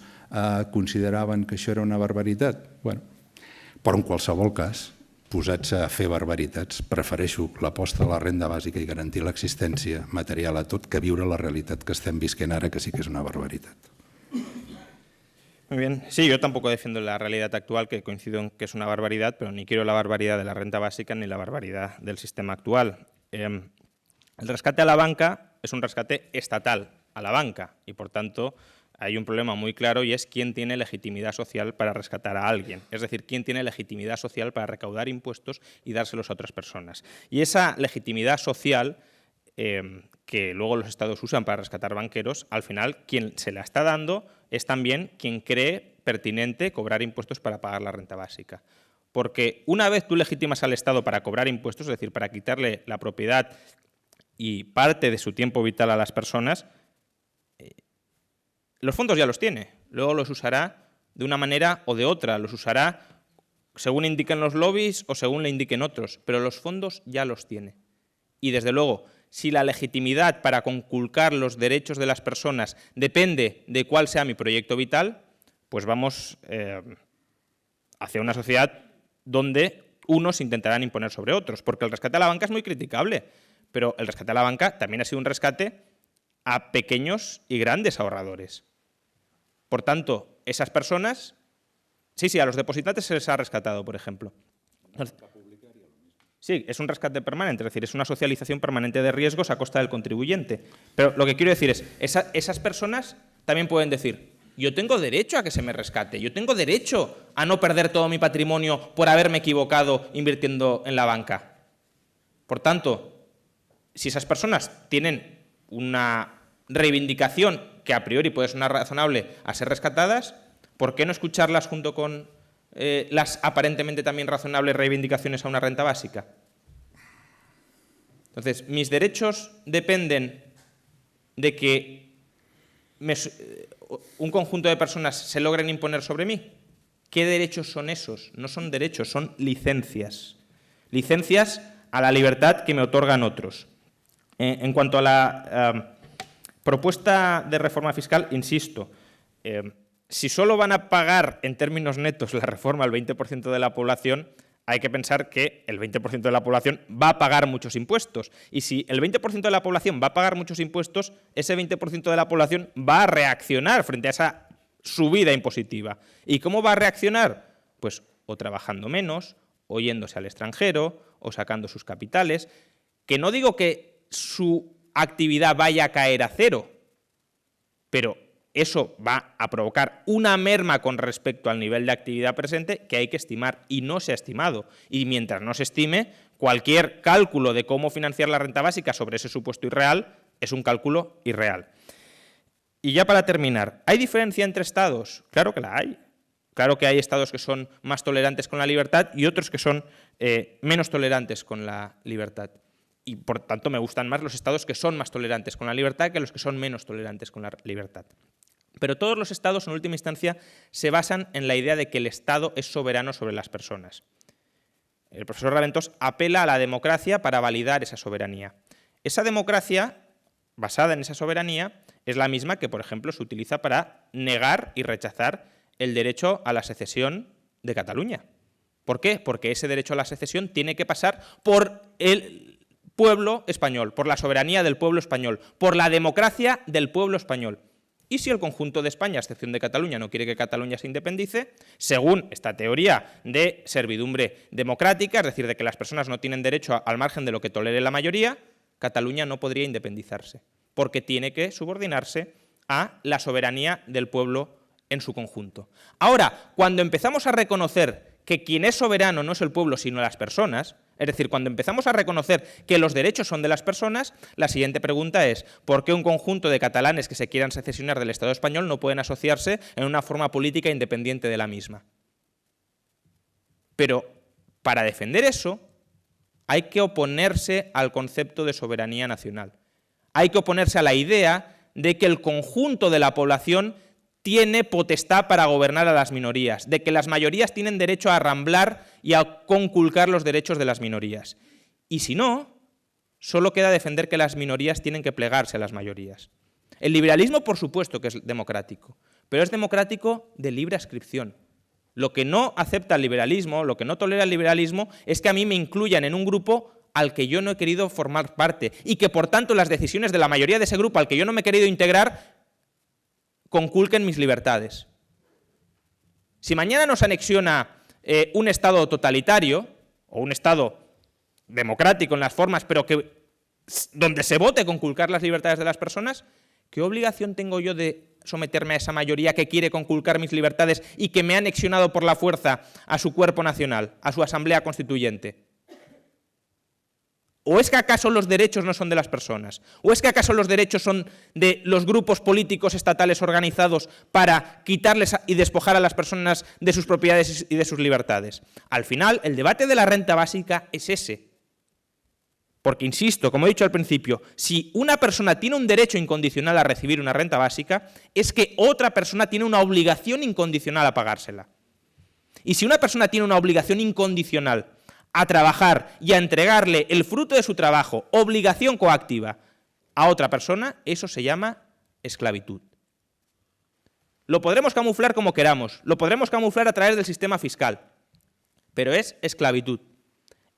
consideraven que això era una barbaritat. Però en qualsevol cas, posats a fer barbaritats, prefereixo l'aposta a la renda bàsica i garantir l'existència material a tot que viure la realitat que estem visquent ara, que sí que és una barbaritat. Muy bien. Sí, yo tampoco defiendo la realidad actual, que coincido en que es una barbaridad, pero ni quiero la barbaridad de la renta básica ni la barbaridad del sistema actual. El rescate a la banca es un rescate estatal a la banca y, por tanto, hay un problema muy claro y es quién tiene legitimidad social para rescatar a alguien. Es decir, quién tiene legitimidad social para recaudar impuestos y dárselos a otras personas. Y esa legitimidad social que luego los estados usan para rescatar banqueros, al final quien se la está dando es también quien cree pertinente cobrar impuestos para pagar la renta básica. Porque una vez tú legitimas al Estado para cobrar impuestos, es decir, para quitarle la propiedad y parte de su tiempo vital a las personas, los fondos ya los tiene. Luego los usará de una manera o de otra, los usará según indiquen los lobbies o según le indiquen otros, pero los fondos ya los tiene. Y desde luego, si la legitimidad para conculcar los derechos de las personas depende de cuál sea mi proyecto vital, pues vamos hacia una sociedad donde unos intentarán imponer sobre otros, porque el rescate a la banca es muy criticable, pero el rescate a la banca también ha sido un rescate a pequeños y grandes ahorradores. Por tanto, esas personas, sí, a los depositantes se les ha rescatado, por ejemplo. Sí, es un rescate permanente, es decir, es una socialización permanente de riesgos a costa del contribuyente. Pero lo que quiero decir es, esas personas también pueden decir, yo tengo derecho a que se me rescate, yo tengo derecho a no perder todo mi patrimonio por haberme equivocado invirtiendo en la banca. Por tanto, si esas personas tienen una reivindicación que a priori puede sonar razonable a ser rescatadas, ¿por qué no escucharlas junto con las aparentemente también razonables reivindicaciones a una renta básica? Entonces, mis derechos dependen de que un conjunto de personas se logren imponer sobre mí. ¿Qué derechos son esos? No son derechos, son licencias. Licencias a la libertad que me otorgan otros. En cuanto a la propuesta de reforma fiscal, insisto, si solo van a pagar en términos netos la reforma al 20% de la población, hay que pensar que el 20% de la población va a pagar muchos impuestos. Y si el 20% de la población va a pagar muchos impuestos, ese 20% de la población va a reaccionar frente a esa subida impositiva. ¿Y cómo va a reaccionar? Pues o trabajando menos, o yéndose al extranjero, o sacando sus capitales. Que no digo que su actividad vaya a caer a cero, pero eso va a provocar una merma con respecto al nivel de actividad presente que hay que estimar y no se ha estimado. Y mientras no se estime, cualquier cálculo de cómo financiar la renta básica sobre ese supuesto irreal es un cálculo irreal. Y ya para terminar, ¿hay diferencia entre estados? Claro que la hay. Claro que hay estados que son más tolerantes con la libertad y otros que son menos tolerantes con la libertad. Y por tanto me gustan más los estados que son más tolerantes con la libertad que los que son menos tolerantes con la libertad. Pero todos los estados, en última instancia, se basan en la idea de que el Estado es soberano sobre las personas. El profesor Raventós apela a la democracia para validar esa soberanía. Esa democracia, basada en esa soberanía, es la misma que, por ejemplo, se utiliza para negar y rechazar el derecho a la secesión de Cataluña. ¿Por qué? Porque ese derecho a la secesión tiene que pasar por el pueblo español, por la soberanía del pueblo español, por la democracia del pueblo español. Y si el conjunto de España, a excepción de Cataluña, no quiere que Cataluña se independice, según esta teoría de servidumbre democrática, es decir, de que las personas no tienen derecho al margen de lo que tolere la mayoría, Cataluña no podría independizarse, porque tiene que subordinarse a la soberanía del pueblo en su conjunto. Ahora, cuando empezamos a reconocer que quien es soberano no es el pueblo, sino las personas, es decir, cuando empezamos a reconocer que los derechos son de las personas, la siguiente pregunta es ¿por qué un conjunto de catalanes que se quieran secesionar del Estado español no pueden asociarse en una forma política independiente de la misma? Pero para defender eso hay que oponerse al concepto de soberanía nacional. Hay que oponerse a la idea de que el conjunto de la población tiene potestad para gobernar a las minorías, de que las mayorías tienen derecho a arramblar y a conculcar los derechos de las minorías. Y si no, solo queda defender que las minorías tienen que plegarse a las mayorías. El liberalismo, por supuesto, que es democrático, pero es democrático de libre adscripción. Lo que no acepta el liberalismo, lo que no tolera el liberalismo, es que a mí me incluyan en un grupo al que yo no he querido formar parte y que, por tanto, las decisiones de la mayoría de ese grupo al que yo no me he querido integrar conculquen mis libertades. Si mañana nos anexiona un Estado totalitario o un Estado democrático en las formas, pero donde se vote conculcar las libertades de las personas, ¿qué obligación tengo yo de someterme a esa mayoría que quiere conculcar mis libertades y que me ha anexionado por la fuerza a su cuerpo nacional, a su asamblea constituyente? ¿O es que acaso los derechos no son de las personas? ¿O es que acaso los derechos son de los grupos políticos estatales organizados para quitarles y despojar a las personas de sus propiedades y de sus libertades? Al final, el debate de la renta básica es ese. Porque, insisto, como he dicho al principio, si una persona tiene un derecho incondicional a recibir una renta básica, es que otra persona tiene una obligación incondicional a pagársela. Y si una persona tiene una obligación incondicional a trabajar y a entregarle el fruto de su trabajo, obligación coactiva, a otra persona, eso se llama esclavitud. Lo podremos camuflar como queramos, lo podremos camuflar a través del sistema fiscal, pero es esclavitud.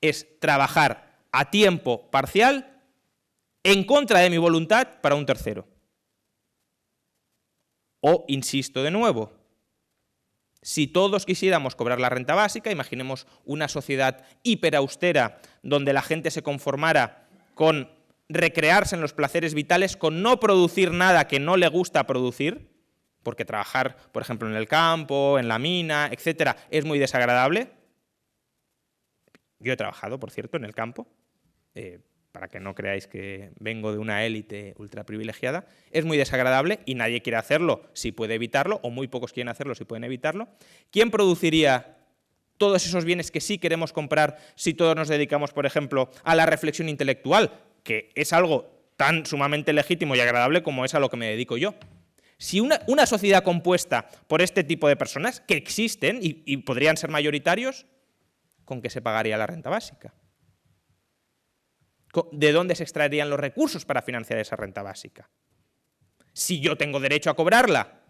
Es trabajar a tiempo parcial en contra de mi voluntad para un tercero. O, insisto de nuevo, si todos quisiéramos cobrar la renta básica, imaginemos una sociedad hiperaustera donde la gente se conformara con recrearse en los placeres vitales, con no producir nada que no le gusta producir, porque trabajar, por ejemplo, en el campo, en la mina, etcétera, es muy desagradable. Yo he trabajado, por cierto, en el campo, para que no creáis que vengo de una élite ultra privilegiada, es muy desagradable y nadie quiere hacerlo si puede evitarlo, o muy pocos quieren hacerlo si pueden evitarlo. ¿Quién produciría todos esos bienes que sí queremos comprar si todos nos dedicamos, por ejemplo, a la reflexión intelectual, que es algo tan sumamente legítimo y agradable como es a lo que me dedico yo? Si una sociedad compuesta por este tipo de personas, que existen y podrían ser mayoritarios, ¿con qué se pagaría la renta básica? ¿De dónde se extraerían los recursos para financiar esa renta básica? Si yo tengo derecho a cobrarla,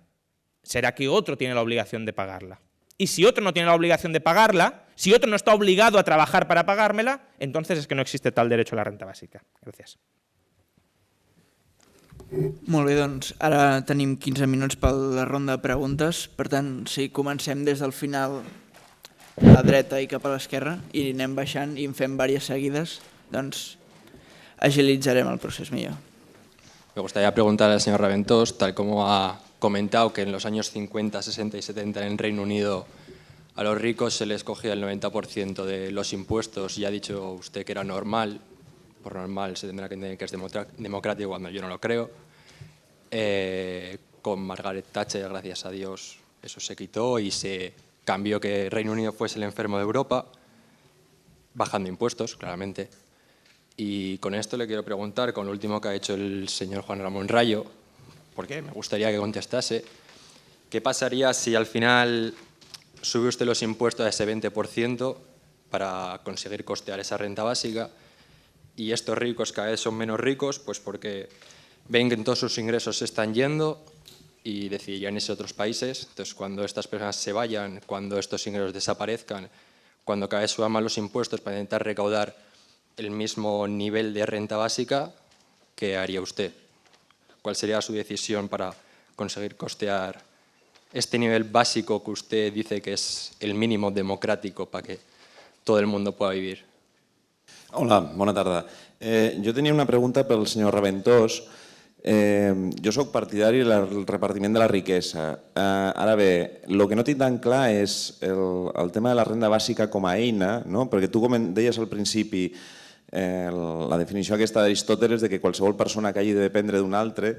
será que otro tiene la obligación de pagarla. Y si otro no tiene la obligación de pagarla, si otro no está obligado a trabajar para pagármela, entonces es que no existe tal derecho a la renta bàsica. Gràcies. Molt bé, doncs ara tenim 15 minuts per la ronda de preguntes. Per tant, si comencem des del final a la dreta i cap a l'esquerra i anem baixant i en fem diverses seguides, doncs agilitzarem el procés millor. Me gustaría preguntar al señor Raventós, tal como ha comentado que en los años 50, 60 y 70 en el Reino Unido a los ricos se les cogía el 90% de los impuestos y ha dicho usted que era normal, por normal se tendrá que entender que es democrático cuando yo no lo creo. Con Margaret Thatcher, gracias a Dios, eso se quitó y se cambió que Reino Unido fuese el enfermo de Europa, bajando impuestos, claramente. Y con esto le quiero preguntar, con lo último que ha hecho el señor Juan Ramón Rayo, porque me gustaría que contestase, ¿qué pasaría si al final sube usted los impuestos a ese 20% para conseguir costear esa renta básica y estos ricos cada vez son menos ricos, pues porque ven que todos sus ingresos se están yendo y decidirían irse a otros países? Entonces, cuando estas personas se vayan, cuando estos ingresos desaparezcan, cuando cada vez suban más los impuestos para intentar recaudar el mismo nivel de renta básica, ¿qué haría usted? ¿Cuál sería su decisión para conseguir costear este nivel básico que usted dice que es el mínimo democrático para que todo el mundo pueda vivir? Hola, bona tarda. Jo tenia una pregunta pel senyor Raventós. Jo soc partidari del repartiment de la riquesa. Ara bé, el que no tinc tan clar és el tema de la renda bàsica com a eina, no? Perquè tu deies al principi la definició aquesta d'Aristòteles de que qualsevol persona que hagi de dependre d'un altre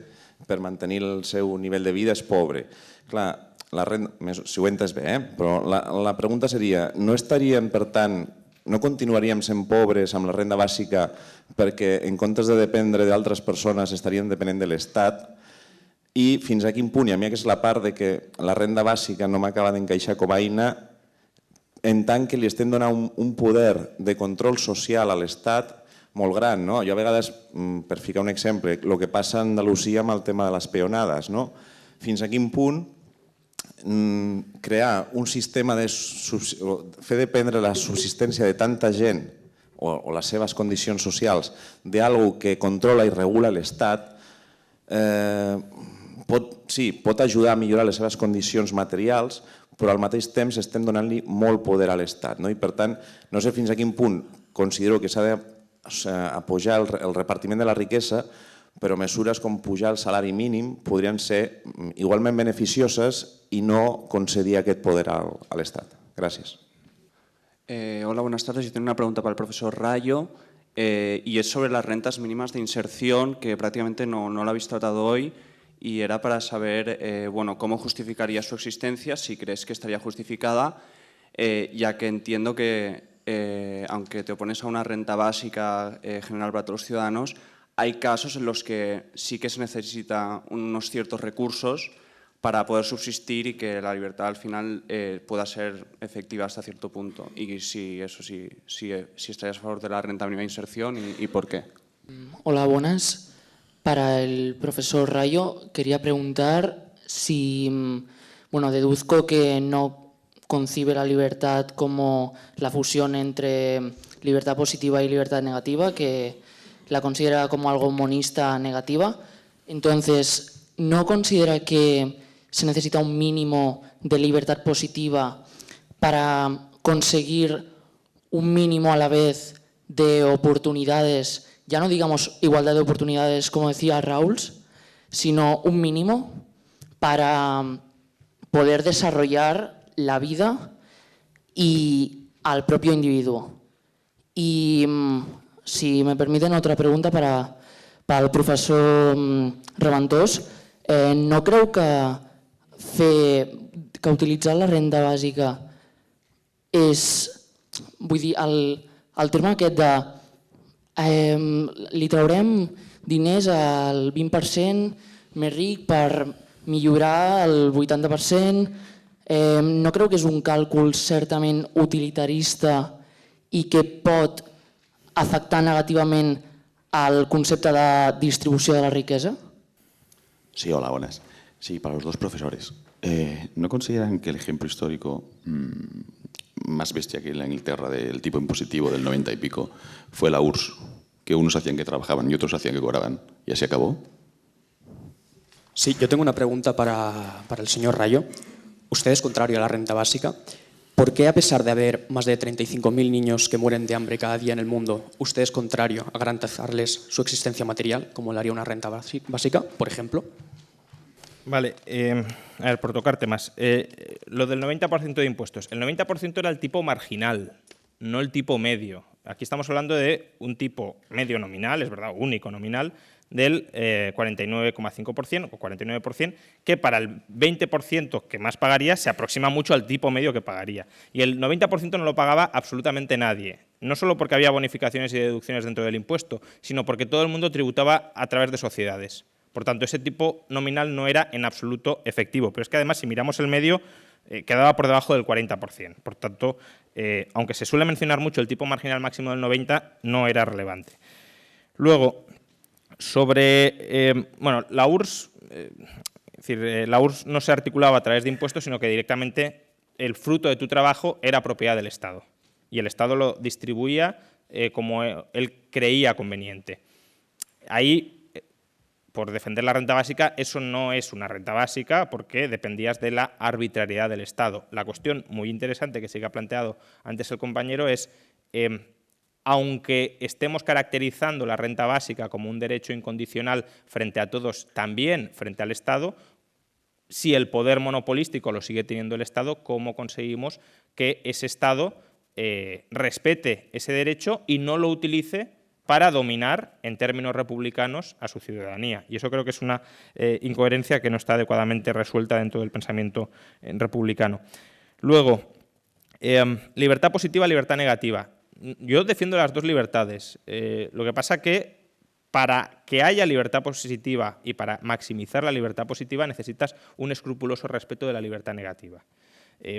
per mantenir el seu nivell de vida és pobre. Clar, si ho he entès bé, però la pregunta seria, no estaríem, per tant, no continuaríem sent pobres amb la renda bàsica perquè en comptes de dependre d'altres persones estaríem depenent de l'Estat? I fins a quin punt, i a mi aquesta és la part de que la renda bàsica no m'acaba d'encaixar com a eina, en tant que li estem donant un poder de control social a l'Estat molt gran. Jo a vegades, per ficar un exemple, el que passa a Andalusia amb el tema de les peonades, fins a quin punt crear un sistema de fer dependre la subsistència de tanta gent o les seves condicions socials d'algú que controla i regula l'Estat pot ajudar a millorar les seves condicions materials, però al mateix temps estem donant-li molt poder a l'Estat. I per tant, no sé fins a quin punt considero que s'ha d'apujar el repartiment de la riquesa, però mesures com pujar el salari mínim podrien ser igualment beneficioses i no concedir aquest poder a l'Estat. Gràcies. Hola, buenas tardes. Yo tengo una pregunta para el profesor Rayo y es sobre las rentas mínimas de inserción, que prácticamente no la habéis tratado hoy, y era para saber cómo justificaría su existencia, si crees que estaría justificada, ya que entiendo que aunque te opones a una renta básica general para todos los ciudadanos, hay casos en los que sí que se necesita unos ciertos recursos para poder subsistir y que la libertad al final pueda ser efectiva hasta cierto punto. Y si estarías a favor de la renta mínima de inserción y por qué. Hola, buenas. Para el profesor Rayo quería preguntar si, deduzco que no concibe la libertad como la fusión entre libertad positiva y libertad negativa, que la considera como algo monista negativa. Entonces, ¿no considera que se necesita un mínimo de libertad positiva para conseguir un mínimo a la vez de oportunidades, ya no digamos igualdad de oportunidades como decía Raúl, sino un mínimo para poder desarrollar la vida y al propio individuo? Y si me permiten otra pregunta para el professor Reventós, no creu que utilitzar la renda bàsica és, vull dir, el terme aquest de li traurem diners al 20% més ric per millorar el 80%, no creu que és un càlcul certament utilitarista i que pot afectar negativament al concepte de distribució de la riquesa? Sí, hola, buenas. Sí, para los dos profesores. ¿No consideran que el ejemplo histórico más bestia que en la Inglaterra del tipo impositivo del 90 y pico fue la URSS, que unos hacían que trabajaban y otros hacían que cobraban, y así acabó? Sí, yo tengo una pregunta para el señor Rayo. Usted es contrario a la renta básica. ¿Por qué, a pesar de haber más de 35.000 niños que mueren de hambre cada día en el mundo, usted es contrario a garantizarles su existencia material, como le haría una renta básica, por ejemplo? Vale, a ver, por tocar temas. Lo del 90% de impuestos. El 90% era el tipo marginal, no el tipo medio. Aquí estamos hablando de un tipo medio nominal, es verdad, único nominal, del 49,5% o 49%, que para el 20% que más pagaría se aproxima mucho al tipo medio que pagaría. Y el 90% no lo pagaba absolutamente nadie, no solo porque había bonificaciones y deducciones dentro del impuesto, sino porque todo el mundo tributaba a través de sociedades. Por tanto, ese tipo nominal no era en absoluto efectivo, pero es que además, si miramos el medio, quedaba por debajo del 40%. Por tanto, aunque se suele mencionar mucho el tipo marginal máximo del 90%, no era relevante. Luego, sobre la URSS, la URSS no se articulaba a través de impuestos, sino que directamente el fruto de tu trabajo era propiedad del Estado. Y el Estado lo distribuía como él creía conveniente. Ahí, por defender la renta básica, eso no es una renta básica porque dependías de la arbitrariedad del Estado. La cuestión muy interesante que sí que ha planteado antes el compañero es, aunque estemos caracterizando la renta básica como un derecho incondicional frente a todos, también frente al Estado, si el poder monopolístico lo sigue teniendo el Estado, ¿cómo conseguimos que ese Estado respete ese derecho y no lo utilice para dominar, en términos republicanos, a su ciudadanía? Y eso creo que es una incoherencia que no está adecuadamente resuelta dentro del pensamiento republicano. Luego, libertad positiva, libertad negativa. Yo defiendo las dos libertades. Lo que pasa que para que haya libertad positiva y para maximizar la libertad positiva necesitas un escrupuloso respeto de la libertad negativa.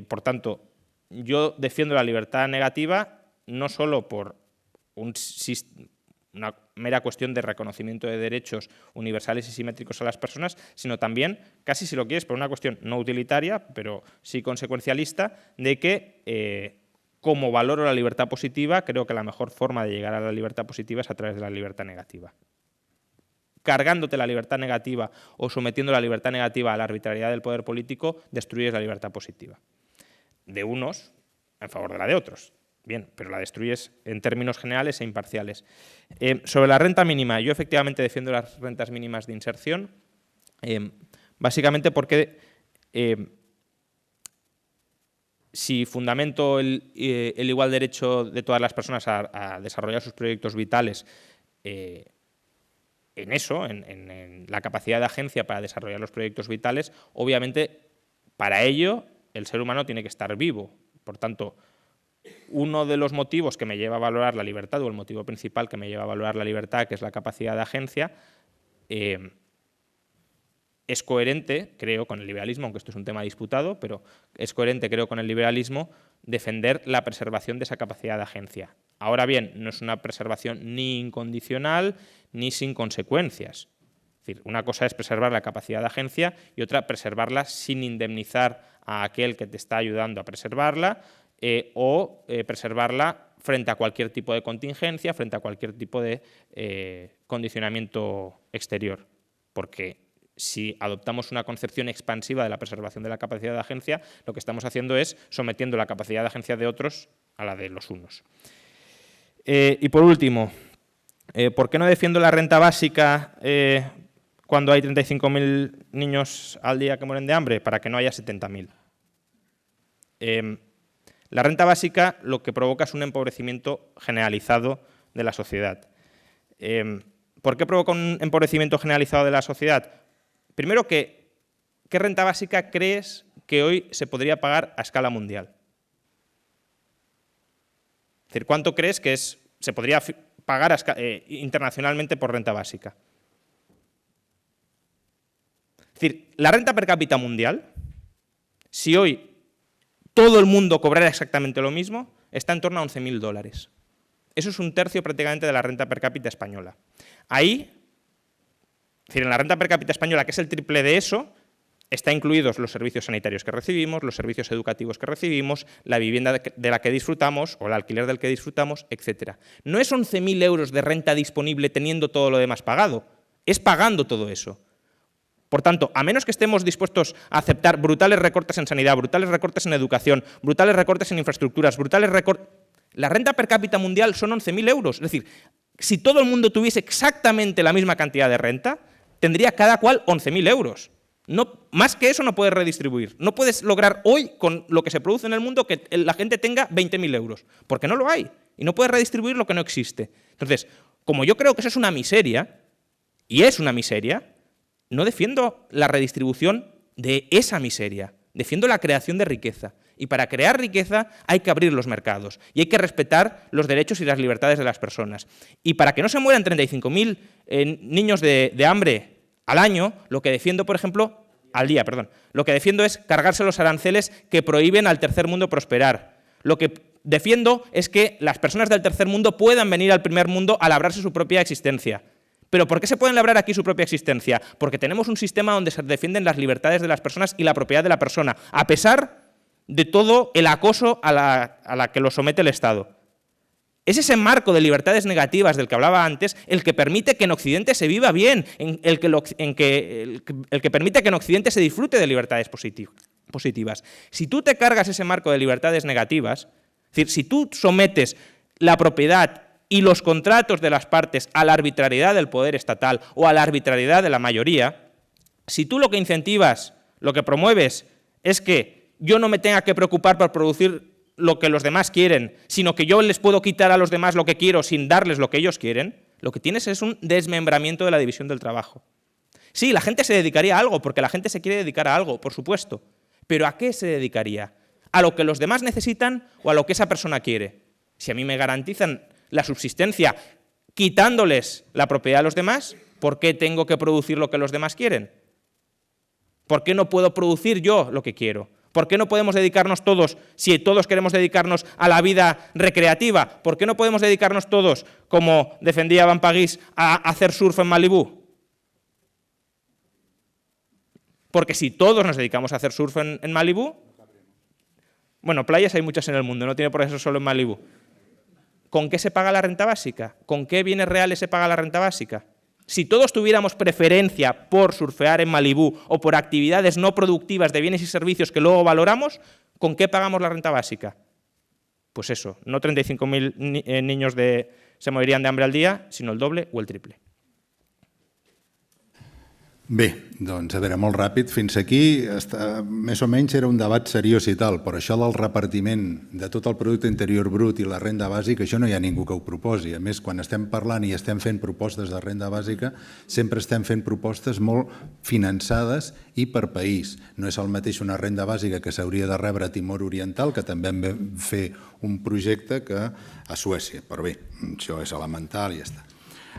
Por tanto, yo defiendo la libertad negativa no solo por una mera cuestión de reconocimiento de derechos universales y simétricos a las personas, sino también, casi si lo quieres, por una cuestión no utilitaria, pero sí consecuencialista, de que como valoro la libertad positiva, creo que la mejor forma de llegar a la libertad positiva es a través de la libertad negativa. Cargándote la libertad negativa o sometiendo la libertad negativa a la arbitrariedad del poder político, destruyes la libertad positiva. de unos en favor de la de otros. Bien, pero la destruyes en términos generales e imparciales. Sobre la renta mínima, yo efectivamente defiendo las rentas mínimas de inserción, básicamente porque si fundamento el igual derecho de todas las personas a desarrollar sus proyectos vitales en eso, en la capacidad de agencia para desarrollar los proyectos vitales, obviamente para ello el ser humano tiene que estar vivo. Por tanto, uno de los motivos que me lleva a valorar la libertad, o el motivo principal que me lleva a valorar la libertad, que es la capacidad de agencia, es coherente, creo, con el liberalismo, aunque esto es un tema disputado, pero es coherente, creo, con el liberalismo defender la preservación de esa capacidad de agencia. Ahora bien, no es una preservación ni incondicional ni sin consecuencias. Es decir, una cosa es preservar la capacidad de agencia y otra preservarla sin indemnizar a aquel que te está ayudando a preservarla o preservarla frente a cualquier tipo de contingencia, frente a cualquier tipo de condicionamiento exterior. Porque si adoptamos una concepción expansiva de la preservación de la capacidad de agencia, lo que estamos haciendo es sometiendo la capacidad de agencia de otros a la de los unos. Y por último, ¿por qué no defiendo la renta básica cuando hay 35.000 niños al día que mueren de hambre? Para que no haya 70.000. La renta básica lo que provoca es un empobrecimiento generalizado de la sociedad. ¿Por qué provoca un empobrecimiento generalizado de la sociedad? Primero, ¿qué renta básica crees que hoy se podría pagar a escala mundial? Es decir, ¿cuánto crees que se podría pagar internacionalmente por renta básica? Es decir, la renta per cápita mundial, si hoy todo el mundo cobrara exactamente lo mismo, está en torno a $11.000. Eso es un tercio prácticamente de la renta per cápita española. Ahí, es decir, en la renta per cápita española, que es el triple de eso, están incluidos los servicios sanitarios que recibimos, los servicios educativos que recibimos, la vivienda de la que disfrutamos o el alquiler del que disfrutamos, etc. No es 11.000 euros de renta disponible teniendo todo lo demás pagado, es pagando todo eso. Por tanto, a menos que estemos dispuestos a aceptar brutales recortes en sanidad, brutales recortes en educación, brutales recortes en infraestructuras, brutales recortes... La renta per cápita mundial son 11.000 euros. Es decir, si todo el mundo tuviese exactamente la misma cantidad de renta, tendría cada cual 11.000 euros. No, más que eso no puedes redistribuir. No puedes lograr hoy, con lo que se produce en el mundo, que la gente tenga 20.000 euros, porque no lo hay. Y no puedes redistribuir lo que no existe. Entonces, como yo creo que eso es una miseria, y es una miseria, no defiendo la redistribución de esa miseria, defiendo la creación de riqueza. Y para crear riqueza hay que abrir los mercados y hay que respetar los derechos y las libertades de las personas. Y para que no se mueran 35.000 niños de hambre al año, lo que defiendo, por ejemplo, al día, perdón, lo que defiendo es cargarse los aranceles que prohíben al tercer mundo prosperar. Lo que defiendo es que las personas del tercer mundo puedan venir al primer mundo a labrarse su propia existencia. ¿Pero por qué se pueden labrar aquí su propia existencia? Porque tenemos un sistema donde se defienden las libertades de las personas y la propiedad de la persona, a pesar de todo el acoso a la que lo somete el Estado. Es ese marco de libertades negativas del que hablaba antes el que permite que en Occidente se viva bien, el que permite que en Occidente se disfrute de libertades positivas. Si tú te cargas ese marco de libertades negativas, es decir, si tú sometes la propiedad y los contratos de las partes a la arbitrariedad del poder estatal o a la arbitrariedad de la mayoría, si tú lo que incentivas, lo que promueves es que yo no me tenga que preocupar por producir lo que los demás quieren, sino que yo les puedo quitar a los demás lo que quiero sin darles lo que ellos quieren, lo que tienes es un desmembramiento de la división del trabajo. Sí, la gente se dedicaría a algo, porque la gente se quiere dedicar a algo, por supuesto, pero ¿a qué se dedicaría? ¿A lo que los demás necesitan o a lo que esa persona quiere? Si a mí me garantizan la subsistencia quitándoles la propiedad a los demás, ¿por qué tengo que producir lo que los demás quieren? ¿Por qué no puedo producir yo lo que quiero? ¿Por qué no podemos dedicarnos todos, si todos queremos dedicarnos a la vida recreativa, por qué no podemos dedicarnos todos, como defendía Van Paguís, a hacer surf en Malibú? Porque si todos nos dedicamos a hacer surf en Malibú, bueno, playas hay muchas en el mundo, no tiene por eso solo en Malibú. ¿Con qué se paga la renta básica? ¿Con qué bienes reales se paga la renta básica? Si todos tuviéramos preferencia por surfear en Malibú o por actividades no productivas de bienes y servicios que luego valoramos, ¿con qué pagamos la renta básica? Pues eso, no 35.000 niños se morirían de hambre al día, sino el doble o el triple. Bé, doncs a veure, molt ràpid, fins aquí més o menys era un debat seriós i tal, però això del repartiment de tot el producte interior brut i la renda bàsica, això no hi ha ningú que ho proposi. A més, quan estem parlant i estem fent propostes de renda bàsica, sempre estem fent propostes molt finançades i per país. No és el mateix una renda bàsica que s'hauria de rebre a Timor Oriental, que també vam fer un projecte que a Suècia, però bé, això és elemental i ja està.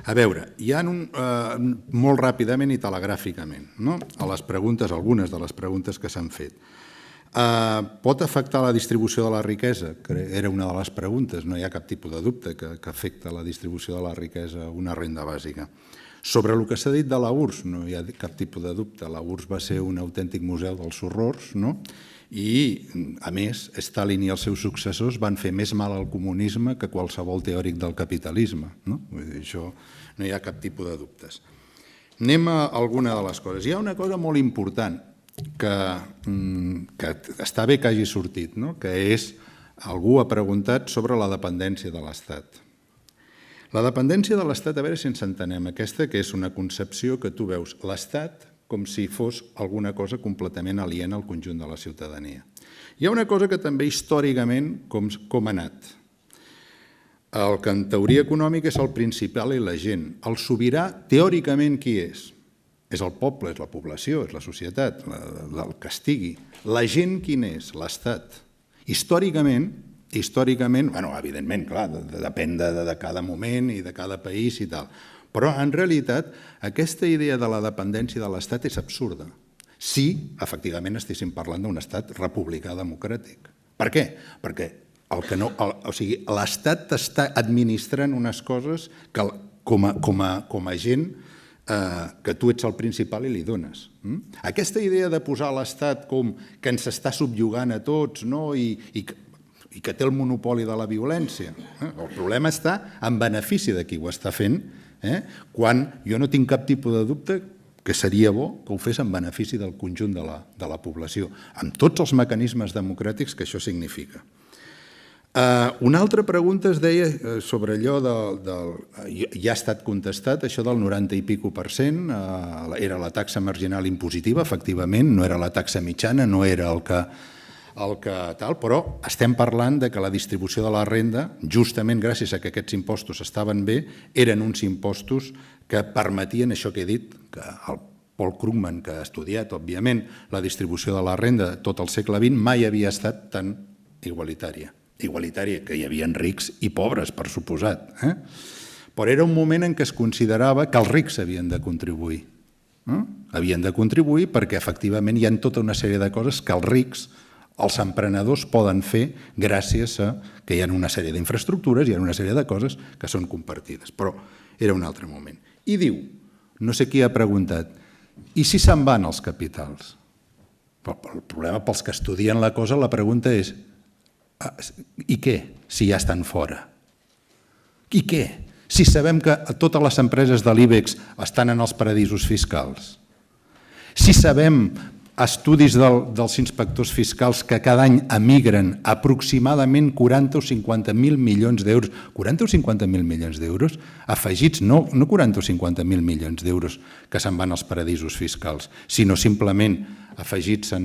A veure, hi ha molt ràpidament i telegràficament, a les preguntes, algunes de les preguntes que s'han fet. Pot afectar la distribució de la riquesa? Era una de les preguntes, no hi ha cap tipus de dubte que afecta la distribució de la riquesa una renda bàsica. Sobre el que s'ha dit de la URSS, no hi ha cap tipus de dubte, la URSS va ser un autèntic museu dels horrors, i, a més, Stalin i els seus successors van fer més mal al comunisme que qualsevol teòric del capitalisme. Això no hi ha cap tipus de dubtes. Anem a alguna de les coses. Hi ha una cosa molt important que està bé que hagi sortit, que és, algú ha preguntat sobre la dependència de l'Estat. La dependència de l'Estat, a veure si ens entenem, aquesta que és una concepció que tu veus l'Estat com si fos alguna cosa completament aliena al conjunt de la ciutadania. Hi ha una cosa que també històricament com ha anat. El que en teoria econòmica és el principal i la gent. El sobirà, teòricament, qui és? És el poble, és la població, és la societat, el que estigui. La gent, quin és? L'Estat. Històricament, evidentment, clar, depèn de cada moment i de cada país i tal. Però, en realitat, aquesta idea de la dependència de l'Estat és absurda. Si, efectivament, estéssim parlant d'un estat republicà democràtic. Per què? Perquè l'Estat està administrant unes coses que, com a gent, que tu ets el principal i li dones. Aquesta idea de posar l'Estat com que ens està subjugant a tots i que té el monopoli de la violència. El problema està en benefici de qui ho està fent, quan jo no tinc cap tipus de dubte que seria bo que ho fes en benefici del conjunt de la població, amb tots els mecanismes democràtics que això significa. Una altra pregunta es deia sobre allò ja ha estat contestat, això del 90 i pico %, era la taxa marginal impositiva, efectivament, no era la taxa mitjana, no era el que tal, però estem parlant que la distribució de la renda, justament gràcies a que aquests impostos estaven bé, eren uns impostos que permetien això que he dit, que el Paul Krugman, que ha estudiat, òbviament, la distribució de la renda tot el segle XX, mai havia estat tan igualitària. Igualitària, que hi havia rics i pobres, per suposat. Però era un moment en què es considerava que els rics havien de contribuir. Havien de contribuir perquè, efectivament, hi ha tota una sèrie de coses que els rics, els emprenedors, poden fer gràcies a que hi ha una sèrie d'infraestructures, hi ha una sèrie de coses que són compartides. Però era un altre moment. I diu, no sé qui ha preguntat, i si se'n van els capitals? El problema pels que estudien la cosa, la pregunta és, i què, si ja estan fora? I què? Si sabem que totes les empreses de l'IBEX estan en els paradisos fiscals? Si sabem estudis dels inspectors fiscals que cada any emigren aproximadament 40 o 50.000 milions d'euros. 40 o 50.000 milions d'euros afegits, no 40 o 50.000 milions d'euros que se'n van als paradisos fiscals, sinó simplement afegits a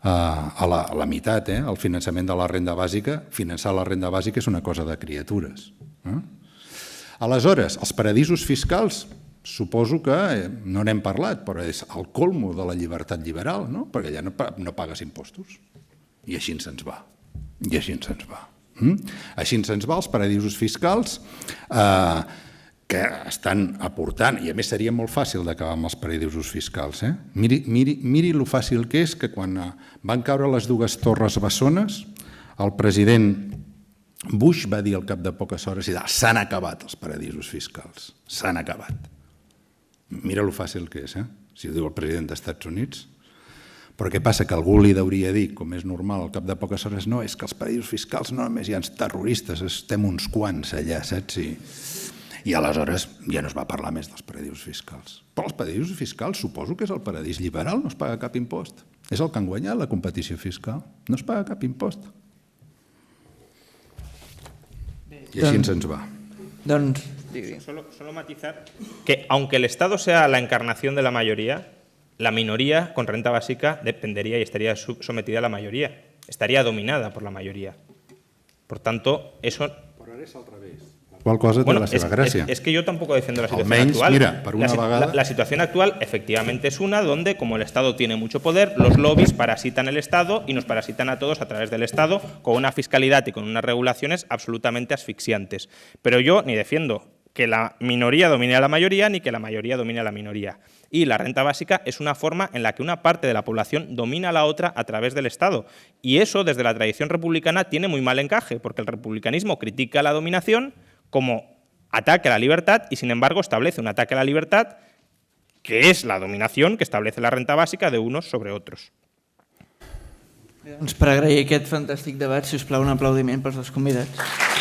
la meitat, el finançament de la renda bàsica. Finançar la renda bàsica és una cosa de criatures. Aleshores, els paradisos fiscals, suposo que no n'hem parlat, però és el colmo de la llibertat liberal, perquè allà no pagues impostos. I així se'ns va. I així se'ns va. Així se'ns va els paradisos fiscals que estan aportant, i a més seria molt fàcil d'acabar amb els paradisos fiscals. Miri lo fàcil que és que quan van caure les dues torres bessones, el president Bush va dir al cap de poques hores s'han acabat els paradisos fiscals, s'han acabat. Mira lo fàcil que és, si ho diu el president dels Estats Units. Però què passa? Que algú li hauria dit, com és normal, al cap de poques hores, no, és que els paradisos fiscals no només hi ha terroristes, estem uns quants allà, saps? I aleshores ja no es va parlar més dels paradisos fiscals. Però els paradisos fiscals suposo que és el paradís liberal, no es paga cap impost. És el que han guanyat la competició fiscal, no es paga cap impost. Y así se nos va. Solo matizar que aunque el Estado sea la encarnación de la mayoría, la minoría con renta básica dependería y estaría sometida a la mayoría, estaría dominada por la mayoría. Por tanto, eso... Però ara és al revés. La qual cosa té la seva gràcia. Es que yo tampoco defiendo la situación Almenys, actual. mira, per una vegada... La situación actual efectivamente es una donde, como el Estado tiene mucho poder, los lobbies parasitan el Estado y nos parasitan a todos a través del Estado con una fiscalidad y con unas regulaciones absolutamente asfixiantes. Pero yo ni defiendo que la minoría domine a la mayoría ni que la mayoría domine a la minoría. Y la renta básica es una forma en la que una parte de la población domina a la otra a través del Estado. Y eso, desde la tradición republicana, tiene muy mal encaje, porque el republicanismo critica la dominación como ataque a la libertad y, sin embargo, establece un ataque a la libertad que es la dominación que establece la renta bàsica de unos sobre otros. Per agrair aquest fantàstic debat, si us plau, un aplaudiment pels dos convidats.